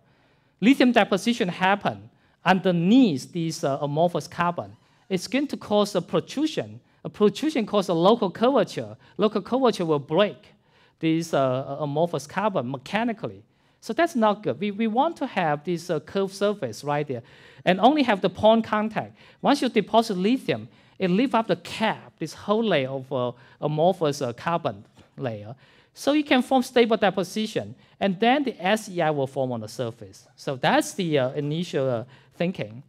lithium deposition happens underneath this amorphous carbon. It's going to cause a protrusion. A protrusion causes a local curvature. Local curvature will break this amorphous carbon mechanically. So that's not good. We want to have this curved surface right there and only have the point contact. Once you deposit lithium, it lifts up the cap, this whole layer of amorphous carbon layer. So you can form stable deposition, and then the SEI will form on the surface. So that's the initial thinking.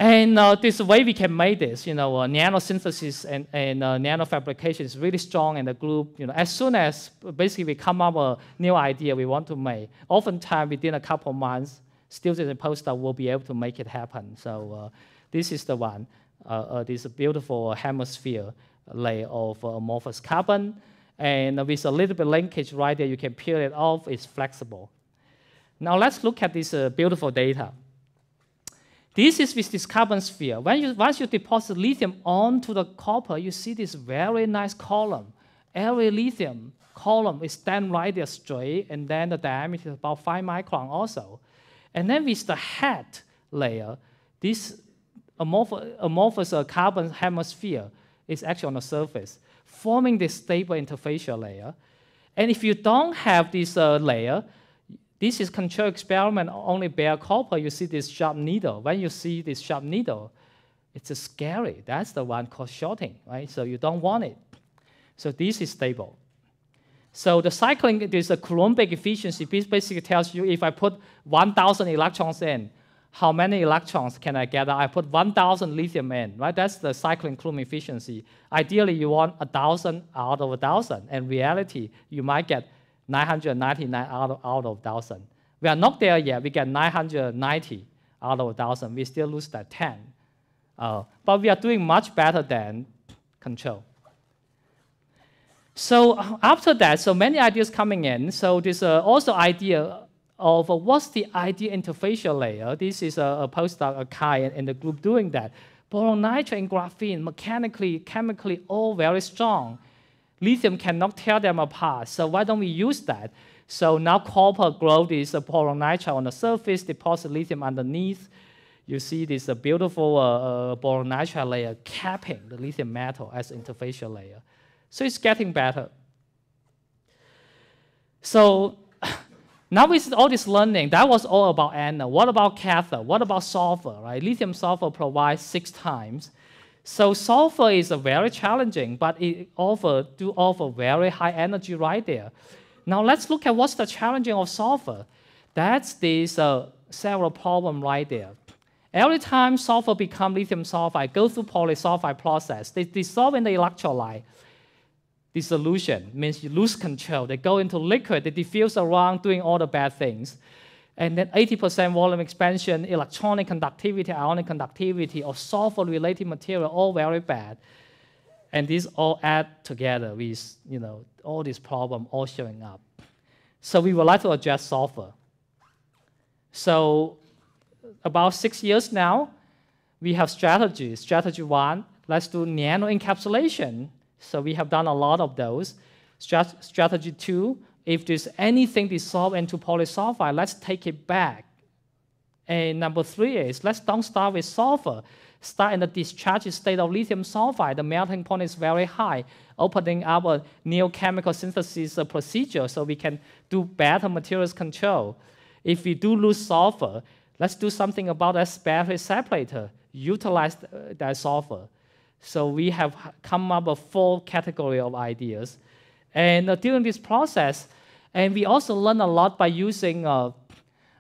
And this way we can make this, you know, nanosynthesis and nanofabrication is really strong in the group. You know, as soon as basically we come up with a new idea we want to make, oftentimes within a couple of months, students and postdocs will be able to make it happen. So this is the one, this beautiful hemisphere layer of amorphous carbon. And with a little bit linkage right there, you can peel it off, it's flexible. Now let's look at this beautiful data. This is with this carbon sphere. Once you deposit lithium onto the copper, you see this very nice column. Every lithium column is stand right there straight, and then the diameter is about 5 microns also. And then with the head layer, this amorphous carbon hemisphere is actually on the surface, forming this stable interfacial layer. And if you don't have this layer, this is control experiment, only bare copper, you see this sharp needle. When you see this sharp needle, it's scary. That's the one called shorting, right? So you don't want it. So this is stable. So the cycling, there's a Coulombic efficiency. This basically tells you if I put 1,000 electrons in, how many electrons can I gather? I put 1,000 lithium in, right? That's the cycling Coulomb efficiency. Ideally, you want 1,000 out of 1,000. In reality, you might get 999 out of 1,000. We are not there yet. We get 990 out of 1,000. We still lose that 10. But we are doing much better than control. So after that, so many ideas coming in. So there's also idea of what's the ideal interfacial layer. This is a postdoc, Kai, in the group doing that. Boron nitride and graphene, mechanically, chemically, all very strong. Lithium cannot tear them apart, so why don't we use that? So now copper grows this boron nitride on the surface, deposit lithium underneath. You see this beautiful boron nitride layer capping the lithium metal as interfacial layer. So it's getting better. So now with all this learning, that was all about anode. What about cathode? What about sulfur? Right? Lithium sulfur provides 6 times. So sulfur is very challenging, but it do offer very high energy right there. Now let's look at what's the challenging of sulfur. That's this several problem right there. Every time sulfur becomes lithium sulfide, go through polysulfide process. They dissolve in the electrolyte. Dissolution means you lose control. They go into liquid, they diffuse around, doing all the bad things. And then 80% volume expansion, electronic conductivity, ionic conductivity, or sulfur-related material, all very bad. And these all add together with all these problems all showing up. So we would like to address sulfur. So about 6 years now, we have strategies. Strategy 1, let's do nano encapsulation. So we have done a lot of those. Strategy 2, if there's anything dissolved into polysulfide, let's take it back. And number 3 is, don't start with sulfur. Start in the discharged state of lithium sulfide. The melting point is very high, opening up a new chemical synthesis procedure so we can do better materials control. If we do lose sulfur, let's do something about that battery separator. Utilize that sulfur. So we have come up with 4 categories of ideas. And during this process, and we also learn a lot by using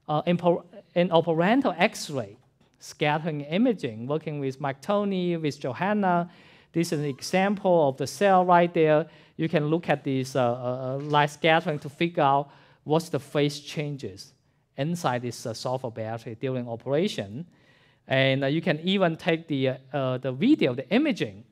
operando X-ray scattering imaging, working with Mike Tony, with Johanna. This is an example of the cell right there. You can look at this light scattering to figure out what's the phase changes inside this sulfur battery during operation. And you can even take the video, the imaging.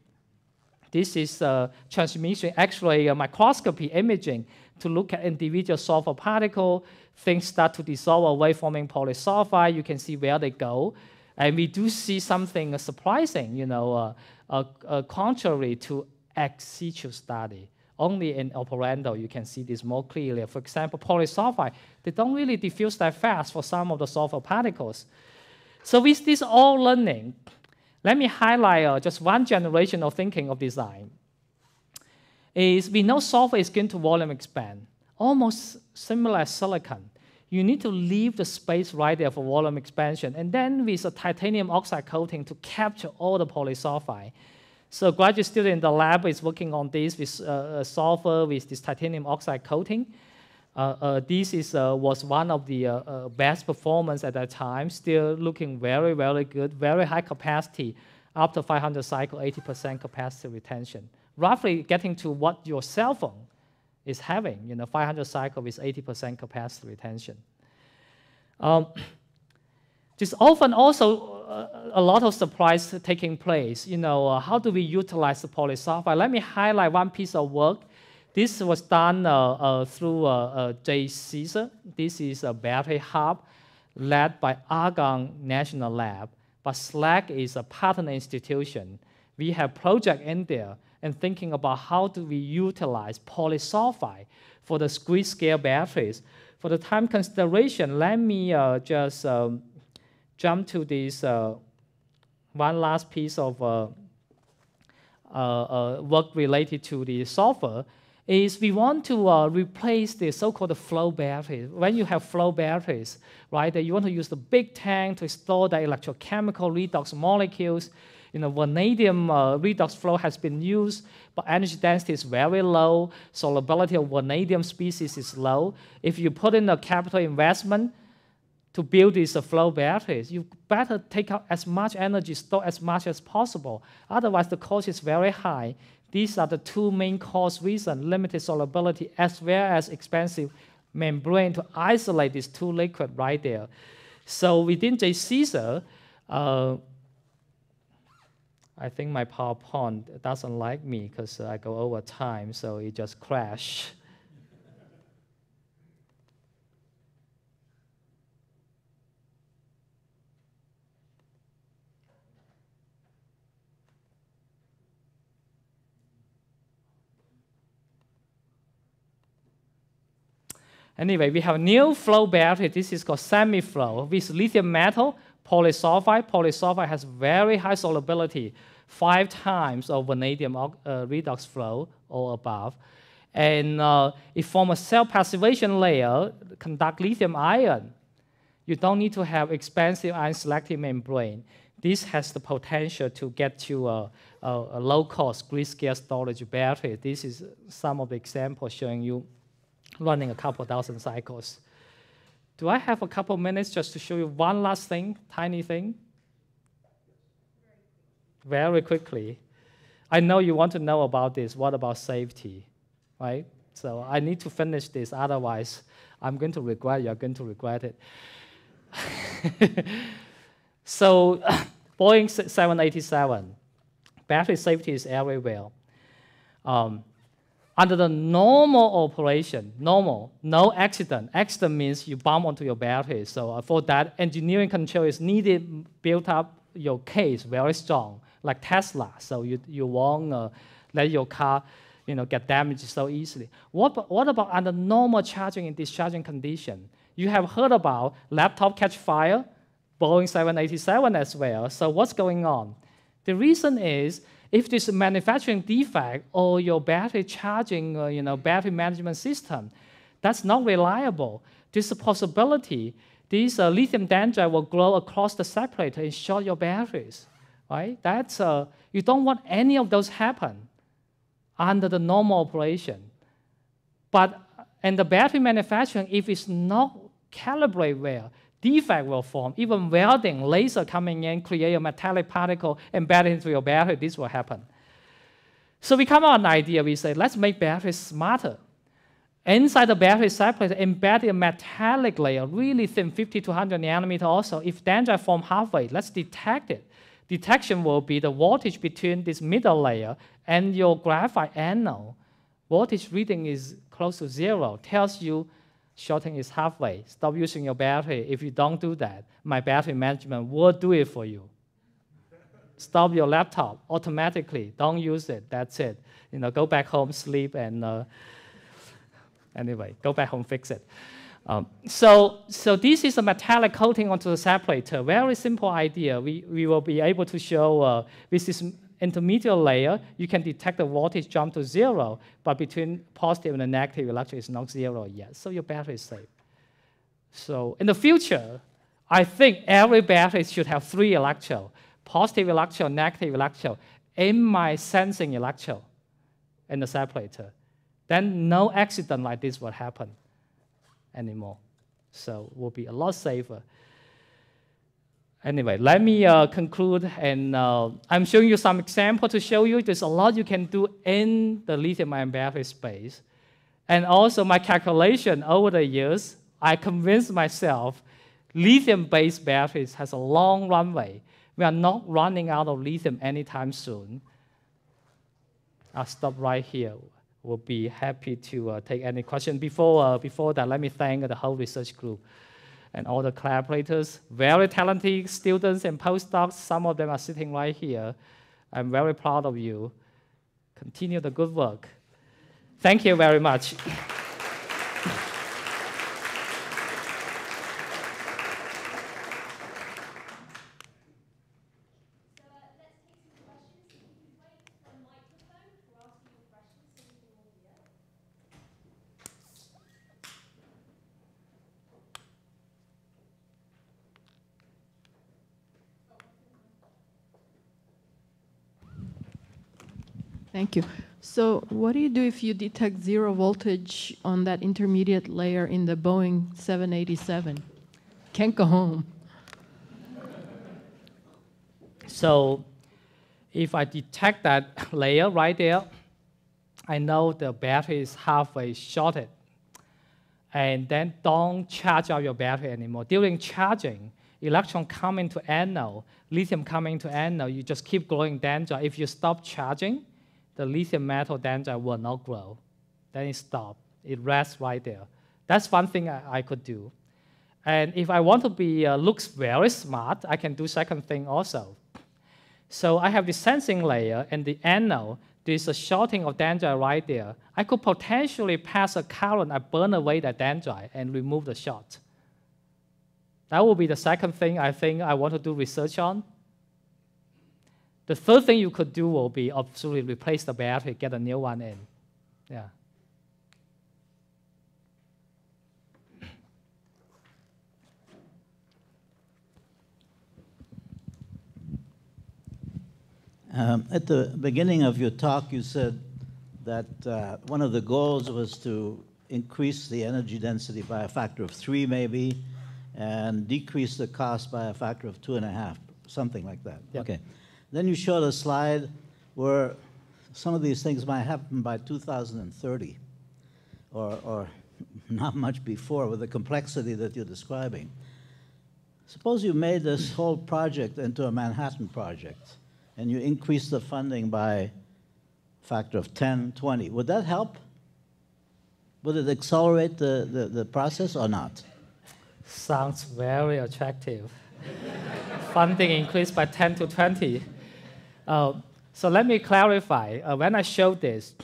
This is transmission X-ray microscopy imaging to look at individual sulfur particle. Things start to dissolve away, forming polysulfide. You can see where they go. And we do see something surprising, contrary to ex situ study. Only in operando you can see this more clearly. For example, polysulfide, they don't really diffuse that fast for some of the sulfur particles. So with this all learning, let me highlight just one generation of thinking of design. We know sulfur is going to volume expand, almost similar as silicon. You need to leave the space right there for volume expansion, and then with a titanium oxide coating to capture all the polysulfide. So graduate student in the lab is working on this with sulfur with this titanium oxide coating. This was one of the best performance at that time, still looking very, very good, very high capacity. After 500 cycles, 80% capacity retention. Roughly getting to what your cell phone is having, 500 cycles with 80% capacity retention. There's often also a lot of surprise taking place. How do we utilize the polysulfide? Let me highlight one piece of work. This was done through J. Caesar. This is a battery hub led by Argonne National Lab, but SLAC is a partner institution. We have project in there and thinking about how do we utilize polysulfide for the grid scale batteries. For the time consideration, let me just jump to this one last piece of work related to the sulfur. Is we want to replace the so-called flow batteries. When you have flow batteries, right, you want to use the big tank to store the electrochemical redox molecules. Vanadium redox flow has been used, but energy density is very low. Solubility of vanadium species is low. If you put in a capital investment to build these flow batteries. You better take out as much energy, store as much as possible. Otherwise, the cost is very high. These are the two main cost reasons: limited solubility as well as expensive membrane to isolate these two liquids right there. So within JCESA, I think my PowerPoint doesn't like me because I go over time, so it just crashed. Anyway, we have a new flow battery. This is called semi-flow with lithium metal, polysulfide. Polysulfide has very high solubility, 5 times of vanadium redox flow or above. And it forms a cell passivation layer, conduct lithium ion. You don't need to have expensive ion selective membrane. This has the potential to get to a low-cost grid-scale storage battery. This is some of the examples showing you running a couple thousand cycles. Do I have a couple minutes just to show you one last thing, tiny thing? Very quickly. I know you want to know about this. What about safety, right? So I need to finish this, otherwise I'm going to regret, you're going to regret it. So Boeing 787, battery safety is everywhere. Under the normal operation, no accident. Accident means you bump onto your battery. So for that, engineering control is needed, build up your case very strong, like Tesla. So you won't let your car get damaged so easily. What about under normal charging and discharging condition? You have heard about laptop catch fire, Boeing 787 as well. So what's going on? The reason is, if there's a manufacturing defect or your battery charging, battery management system, that's not reliable. There's a possibility these lithium dendrite will grow across the separator and short your batteries, right? That's you don't want any of those happen under the normal operation. And the battery manufacturing, if it's not calibrated well, defect will form. Even welding, laser coming in, create a metallic particle embedded into your battery, this will happen. So we come up with an idea, we say, let's make batteries smarter. Inside the battery separator, embed a metallic layer, really thin, 50 to 100 nanometer also. If dendrite form halfway, let's detect it. Detection will be the voltage between this middle layer and your graphite anode. Voltage reading is close to 0, tells you shorting is halfway. Stop using your battery. If you don't do that, my battery management will do it for you. Stop your laptop automatically. Don't use it. That's it. Go back home, sleep, and anyway, go back home, fix it. So this is a metallic coating onto the separator. Very simple idea. We will be able to show with this intermediate layer, you can detect the voltage jump to 0, but between positive and the negative electron is not 0 yet. So your battery is safe. So in the future, I think every battery should have 3 electrodes: positive electrode, negative electrode, in my sensing electrode in the separator. Then no accident like this will happen anymore. So it will be a lot safer. Anyway, let me conclude, and I'm showing you some examples to show you there's a lot you can do in the lithium-ion battery space. And also my calculation over the years, I convinced myself lithium-based batteries has a long runway. We are not running out of lithium anytime soon. I'll stop right here. We'll be happy to take any question. Before that, let me thank the whole research group and all the collaborators, very talented students and postdocs. Some of them are sitting right here. I'm very proud of you. Continue the good work. Thank you very much. Thank you. So what do you do if you detect 0 voltage on that intermediate layer in the Boeing 787? Can't go home. So if I detect that layer right there, I know the battery is halfway shorted. And then don't charge up your battery anymore. During charging, electron come into anode, lithium come into anode, you just keep growing dendrite. If you stop charging, the lithium metal dendrite will not grow. Then it stops. It rests right there. That's one thing I could do. And if I want to be looks very smart, I can do second thing also. So I have the sensing layer and the anode. There's a shorting of dendrite right there. I could potentially pass a current, I burn away the dendrite and remove the short. That will be the second thing I think I want to do research on. The third thing you could do will be absolutely replace the battery, get a new one in. Yeah. At the beginning of your talk, you said that one of the goals was to increase the energy density by a factor of 3 maybe, and decrease the cost by a factor of 2.5, something like that. Yep. Okay. Then you showed a slide where some of these things might happen by 2030, or not much before, with the complexity that you're describing. Suppose you made this whole project into a Manhattan project, and you increase the funding by a factor of 10, 20. Would that help? Would it accelerate the process or not? Sounds very attractive. Funding increased by 10 to 20. So let me clarify. When I show this,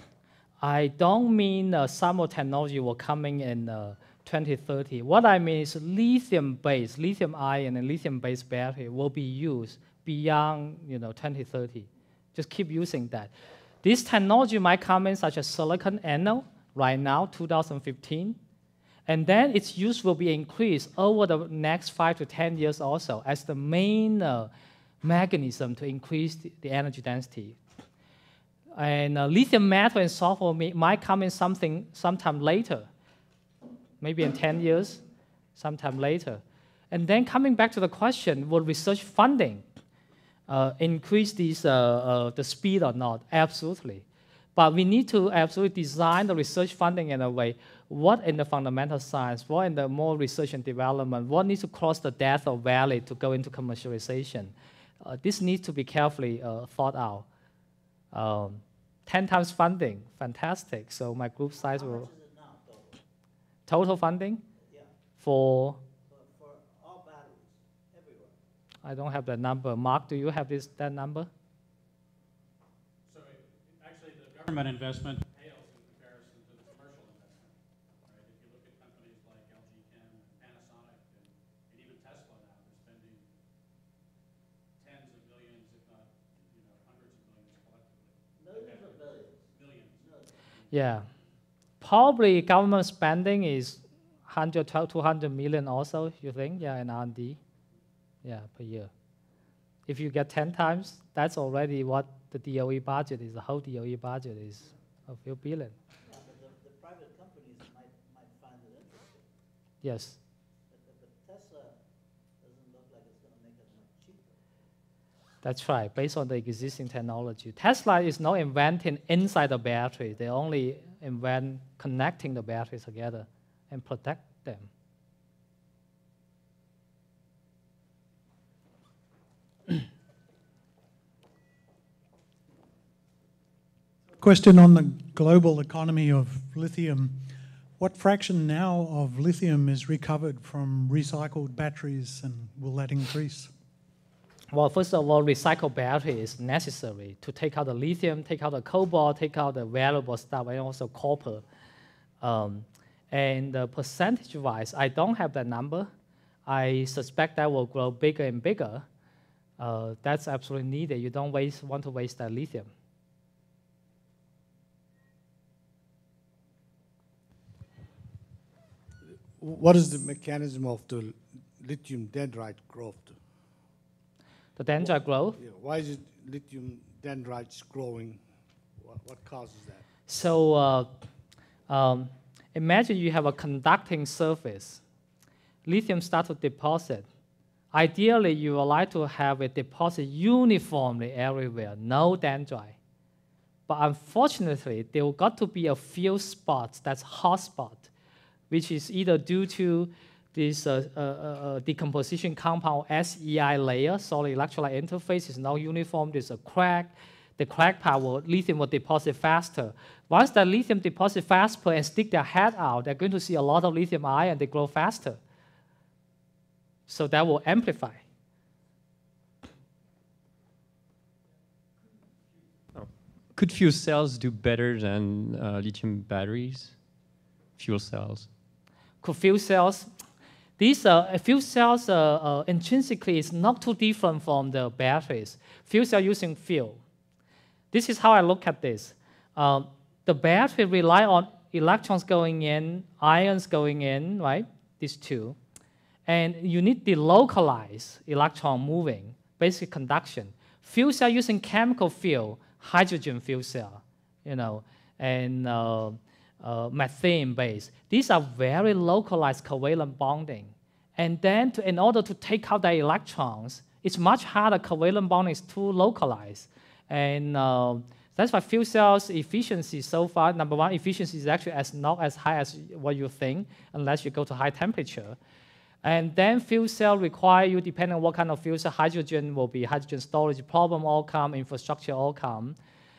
I don't mean some of technology will coming in 2030. What I mean is lithium-based, lithium-ion and lithium-based battery will be used beyond 2030. Just keep using that. This technology might come in such as silicon anode right now, 2015. And then its use will be increased over the next 5 to 10 years also as the main mechanism to increase the energy density. And lithium metal and sulfur might come in sometime later, maybe in 10 years, sometime later. And then coming back to the question, will research funding increase the speed or not? Absolutely. But we need to absolutely design the research funding in a way, what in the fundamental science, what in the more research and development, what needs to cross the death or valley to go into commercialization. This needs to be carefully thought out. 10 times funding, fantastic. So my group size will... How much is it now, total funding? Yeah. For all batteries, everywhere. I don't have that number. Mark, do you have that number? So actually, the government investment pales in comparison to the commercial investment. Right? If you look at companies like LG Chem, Panasonic, and even Tesla now, they're spending tens of millions, if not hundreds of millions collectively. Millions or billions? Millions. Yeah. Probably government spending is 100 to 200 million also, you think? Yeah, in R&D. Yeah, per year. If you get 10 times, that's already what the DOE budget is. The whole DOE budget is a few billion. Yeah, but the private companies might find it interesting. Yes. But Tesla doesn't look like it's going to make it much cheaper. That's right, based on the existing technology. Tesla is not inventing inside the battery. They only invent connecting the batteries together and protect them. Question on the global economy of lithium. What fraction now of lithium is recovered from recycled batteries, and will that increase? Well, first of all, recycled battery is necessary to take out the lithium, take out the cobalt, take out the valuable stuff, and also copper. And percentage-wise, I don't have that number. I suspect that will grow bigger and bigger. That's absolutely needed. You don't want to waste that lithium. What is the mechanism of the lithium dendrite growth? The dendrite growth? Yeah, why is it lithium dendrites growing? What causes that? So imagine you have a conducting surface. lithium start to deposit, ideally you would like to have a deposit uniformly everywhere, no dendrite. But unfortunately, there will got to be a few spots that's hotspot, which is either due to this decomposition compound SEI layer, solid electrolyte interface is not uniform, there's a crack. The crack part lithium will deposit faster. Once that lithium deposit faster and stick their head out, they're going to see a lot of lithium ion, they grow faster. So that will amplify. Could fuel cells do better than lithium batteries? Fuel cells? Could fuel cells? These fuel cells intrinsically is not too different from the batteries. Fuel cell using fuel. This is how I look at this. The battery rely on electrons going in, ions going in, right? These two. And you need the localized electron moving, basic conduction. Fuel cell using chemical fuel, hydrogen fuel cell, and methane base. These are very localized covalent bonding. And then in order to take out the electrons, it's much harder. Covalent bonding is too localized. And that's why fuel cells efficiency so far, number one, efficiency is actually not as high as what you think, unless you go to high temperature. And then fuel cell require you, depending on what kind of fuel cell, hydrogen will be hydrogen storage problem all come, infrastructure all come.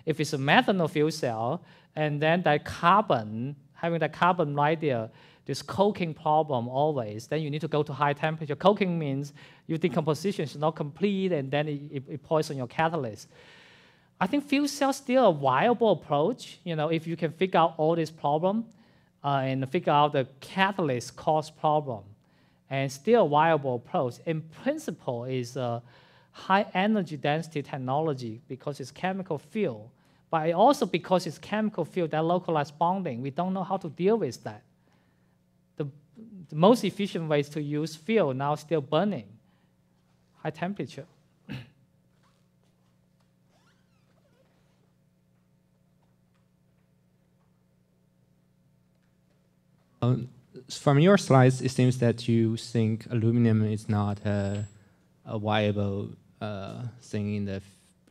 If it's a methanol fuel cell, and then that carbon, having that carbon right there, this coking problem always, then you need to go to high temperature. Coking means your decomposition is not complete, and then it poisons your catalyst. I think fuel cell is still a viable approach, if you can figure out all this problem and figure out the catalyst cause problem. And still a viable approach. In principle, is a high energy density technology because it's chemical fuel, but also because it's chemical fuel, that localized bonding, we don't know how to deal with that. The most efficient ways to use fuel now still burning, high temperature. From your slides, it seems that you think aluminum is not a viable thing in the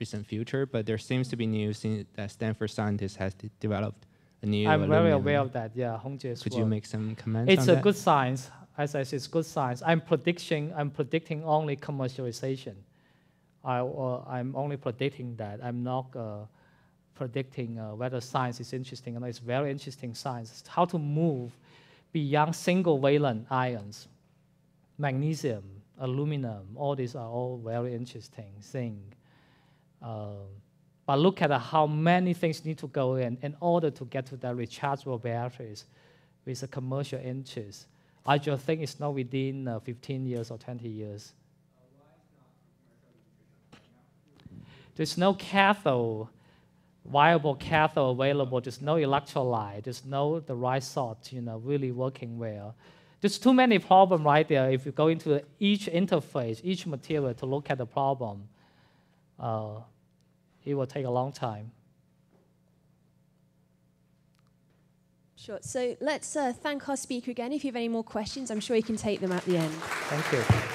recent future, but there seems to be news that Stanford scientists has developed a new I'm aluminum. very aware of that, yeah. Hongjie's Could work. you make some comments on that? It's a good science. As I said, it's good science. I'm predicting only commercialization. I'm only predicting that. I'm not predicting whether science is interesting or not. It's very interesting science. It's how to move beyond single valent ions. Magnesium, aluminum, all these are all very interesting things. But look at how many things need to go in order to get to the rechargeable batteries with a commercial interest. I just think it's not within 15 years or 20 years. There's no cathode, viable cathode available. There's no electrolyte. There's no the right sort, really working well. There's too many problems right there. If you go into each interface, each material to look at the problem, it will take a long time. Sure. So let's thank our speaker again. If you have any more questions, I'm sure you can take them at the end. Thank you.